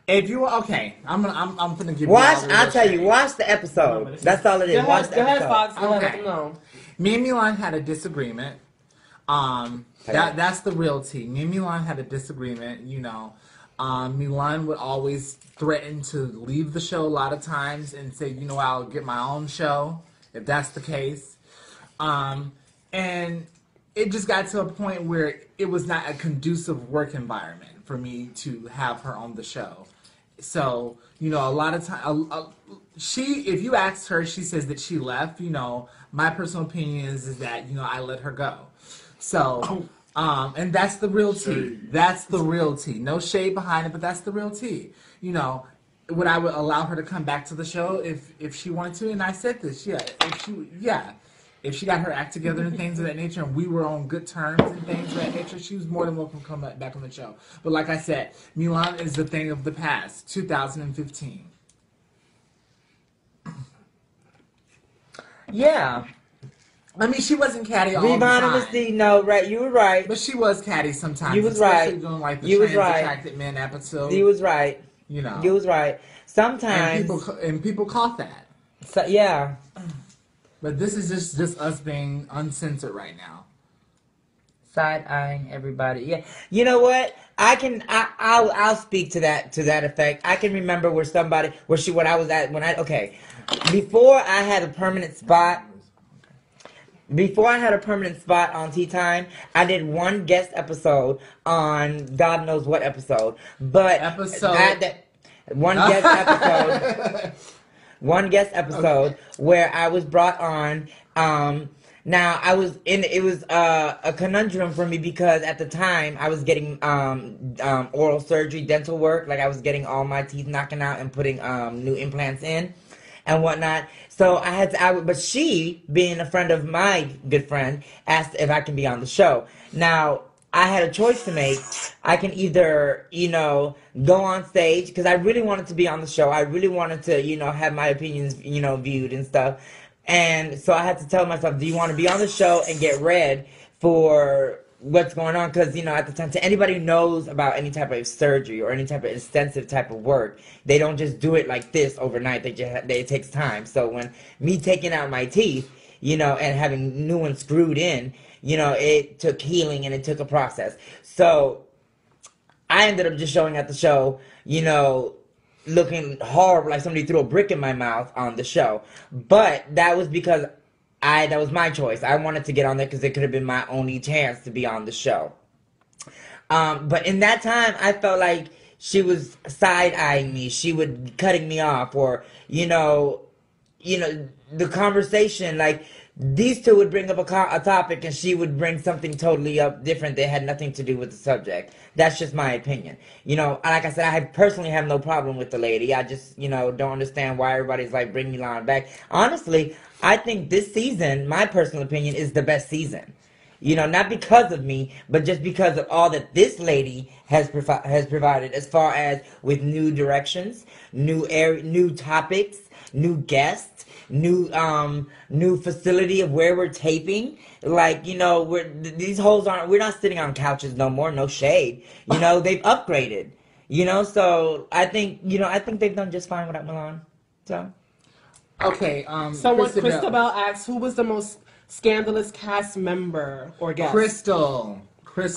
A: If you okay, I'm gonna give you.
C: watch.
A: all the
C: I'll
A: real
C: tell
A: shade.
C: you. Watch the episode. That's all it is.
B: Go
C: Watch
B: ahead,
C: the
B: go ahead,
C: episode.
B: Fox. Go ahead, let
A: Okay.
B: them know.
A: Me and Milan had a disagreement. That's the real tea. Me and Milan had a disagreement. You know, Milan would always threaten to leave the show a lot of times and say, you know, I'll get my own show if that's the case. And it just got to a point where it was not a conducive work environment for me to have her on the show. So, you know, a lot of time, if you asked her, she says that she left. You know, my personal opinion is that, you know, I let her go. So, and that's the real tea. That's the real tea. No shade behind it, but that's the real tea. You know, would I would allow her to come back to the show if she wanted to? And I said this, if she got her act together and things of that nature, and we were on good terms and things of that nature, she was more than welcome to come back on the show. But like I said, Milan is the thing of the past, 2015.
C: Yeah.
A: I mean, she wasn't catty all the
C: Rebound
A: time.
C: honesty. No, right. You were right.
A: But she was catty sometimes.
C: You was
A: especially
C: right.
A: Doing like the
C: You was
A: trans
C: right.
A: attracted men episode.
C: You was right.
A: You know.
C: You was right.
A: and
C: Sometimes.
A: people caught that.
C: So, yeah.
A: But this is just us being uncensored right now.
C: Side-eyeing everybody. Yeah. You know what? I'll speak to that effect. I can remember when I was at, okay. Before I had a permanent spot on Tea Time, I did one guest episode on God knows what episode. But one guest episode where I was brought on. Now it was a conundrum for me because at the time I was getting oral surgery, dental work, like I was getting all my teeth knocking out and putting new implants in and whatnot. So but she, being a friend of my good friend, asked if I can be on the show. Now I had a choice to make. I can either, go on stage because I really wanted to be on the show. I really wanted to, have my opinions, viewed and stuff. And so I had to tell myself, do you want to be on the show and get read for what's going on? Because, at the time, to anybody who knows about any type of surgery or any type of extensive type of work, they don't just do it like this overnight. It takes time. So when me taking out my teeth, and having new ones screwed in, it took healing and it took a process. So I ended up just showing at the show, looking horrible, like somebody threw a brick in my mouth on the show. But that was because that was my choice. I wanted to get on there because it could have been my only chance to be on the show. But in that time, I felt like she was side-eyeing me. She would cutting me off, or the conversation, like these two would bring up a topic and she would bring something totally up different that had nothing to do with the subject. That's just my opinion. Like I said, I personally have no problem with the lady. I just, don't understand why everybody's like, bring Milan back. Honestly, I think this season, my personal opinion, is the best season. Not because of me, but just because of all that this lady has provided as far as with new directions, new topics, new guests, new facility of where we're taping. Like, these hoes we're not sitting on couches no more, no shade. They've upgraded. So I think they've done just fine without Milan. So
A: okay,
B: someone Christabel asks, who was the most scandalous cast member or guest?
A: Crystal.
B: Miss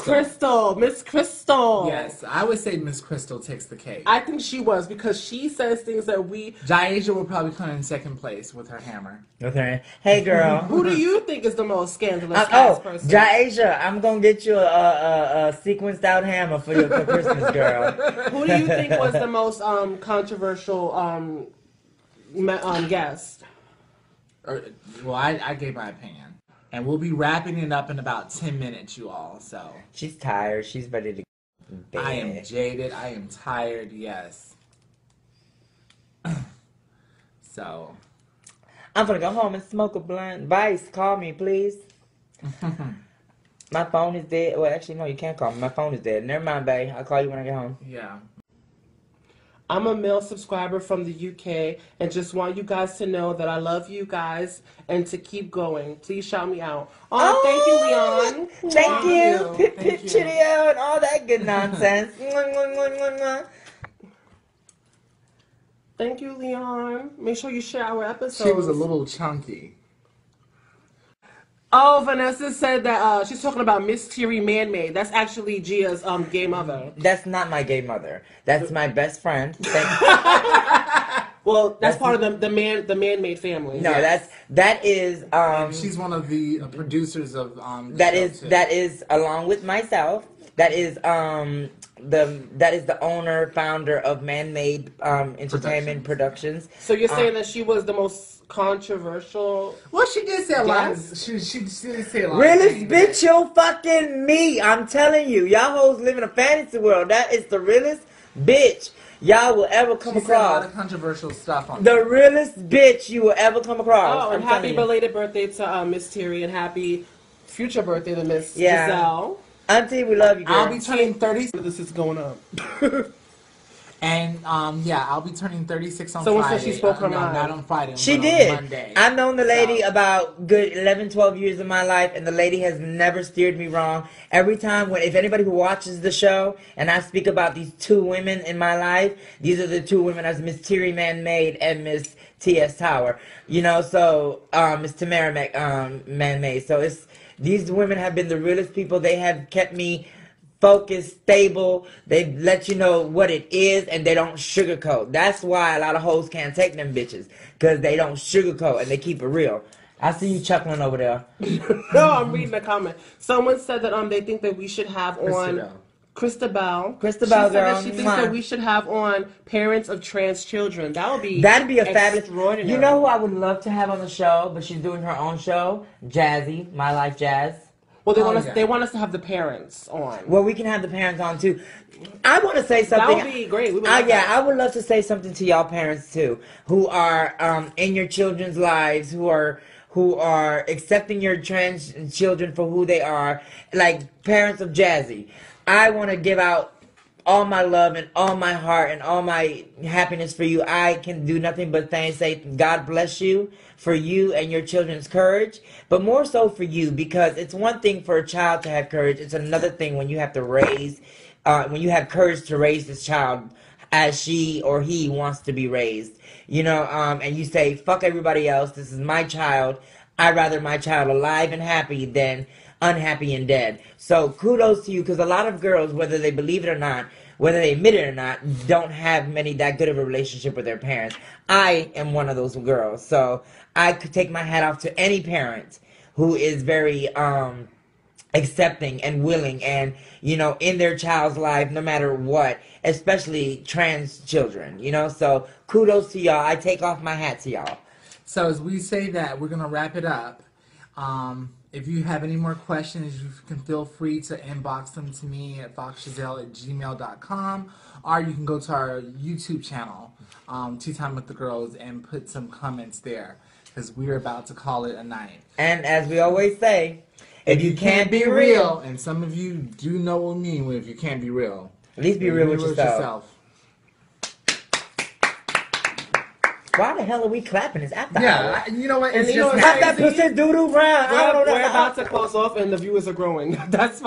B: Crystal.
A: Yes, I would say Miss Crystal takes the cake.
B: I think she was, because she says things that
A: Jaisha will probably come in second place with her hammer.
C: Okay. Hey, girl.
B: Who do you think is the most scandalous cast person?
C: Jaisha, I'm gonna get you a sequenced out hammer for Christmas, girl.
B: Who do you think was the most controversial guest?
A: Well, I gave my opinion. And we'll be wrapping it up in about 10 minutes, you all, so.
C: She's tired. She's ready to go to bed.
A: I am jaded. I am tired, yes. So.
C: I'm gonna go home and smoke a blunt. Vice, call me, please. My phone is dead. Well, actually, no, you can't call me. My phone is dead. Never mind, babe. I'll call you when I get home.
A: Yeah.
B: I'm a male subscriber from the UK and just want you guys to know that I love you guys and to keep going. Please shout me out. Oh, thank you, Leon.
C: Thank you. Pip, pip, chitty-o, and all that good nonsense.
B: Thank you, Leon. Make sure you share our episodes.
A: She was a little chunky.
B: Oh, Vanessa said that she's talking about Miss Thierry Man-Made. That's actually Gia's gay mother.
C: That's not my gay mother. That's my best friend.
B: Well, that's part of the Man-Made family.
C: No, that is
A: and she's one of the producers of
C: that is along with myself. That is the owner, founder of Man-Made Entertainment Productions.
B: So you're saying that she was the most controversial?
A: Well, she did say a lot. She did say a lot.
C: Realest bitch, you fucking me. I'm telling you, y'all hoes live in a fantasy world. That is the realest bitch y'all will ever come
A: across. A lot
C: across.
A: of controversial stuff on
C: The realest bitch you will ever come across.
B: Oh, and happy belated birthday to Miss Thierry, and happy future birthday to Miss Giselle.
C: Auntie, we love you, girl.
A: I'll be turning 30.
B: This is going up.
A: And yeah, I'll be turning 36 on
B: Someone
A: Friday.
B: said she spoke her
A: no,
B: mind.
A: not on Friday.
C: She
A: but
C: did.
A: On Monday.
C: I've known the lady
A: So-
C: about good 11, 12 years of my life, and the lady has never steered me wrong. Every time, if anybody who watches the show, and I speak about these two women in my life, these are the two women as Miss Thierry Man-Made and Miss T.S. Tower. You know, so Miss Tamara Man-Made. So these women have been the realest people. They have kept me focused, stable. They let you know what it is, and they don't sugarcoat. That's why a lot of hoes can't take them bitches, because they don't sugarcoat and they keep it real. I see you chuckling over there.
B: No, I'm reading the comment. Someone said that they think that we should have on Christabel.
C: Christabel,
B: she said
C: girl.
B: that she thinks that we should have on parents of trans children. That'd be
C: a fabulous.
B: extraordinary.
C: You know who I would love to have on the show, but she's doing her own show, Jazzy, My Life Jazz.
B: Well, they
A: Oh,
B: want us.
A: yeah.
B: They want us to have the parents on.
C: Well, we can have the parents on too. I want to say something.
B: That would be great. We would like
C: Yeah,
B: that.
C: I would love to say something to y'all parents too, who are in your children's lives, who are accepting your trans children for who they are, like parents of Jazzy. I want to give out all my love and all my heart and all my happiness for you. I can do nothing but say God bless you for you and your children's courage, but more so for you, because it's one thing for a child to have courage. It's another thing when you have to raise, when you have courage to raise this child as she or he wants to be raised, you know, and you say, fuck everybody else. This is my child. I'd rather my child alive and happy than unhappy and dead. So kudos to you, because a lot of girls, whether they believe it or not, whether they admit it or not, don't have that good of a relationship with their parents. I am one of those girls, so I could take my hat off to any parent who is very accepting and willing and, you know, in their child's life, no matter what, especially trans children, you know. So kudos to y'all. I take off my hat to y'all.
A: So as we say that, we're gonna wrap it up. If you have any more questions, you can feel free to inbox them to me at foxchazelle@gmail.com, or you can go to our YouTube channel, Tea Time with the Girls, and put some comments there, because we're about to call it a night.
C: And as we always say, if you can't be real,
A: and some of you do know what I mean when if you can't be real,
C: at least be real with yourself. Why the hell are we clapping? It's after hours.
A: Yeah, you know what?
B: And
A: It's
B: you know
A: just
B: what's
C: Clap that pussy doo-doo round. I don't know.
B: We're about to close off, and the viewers are growing. That's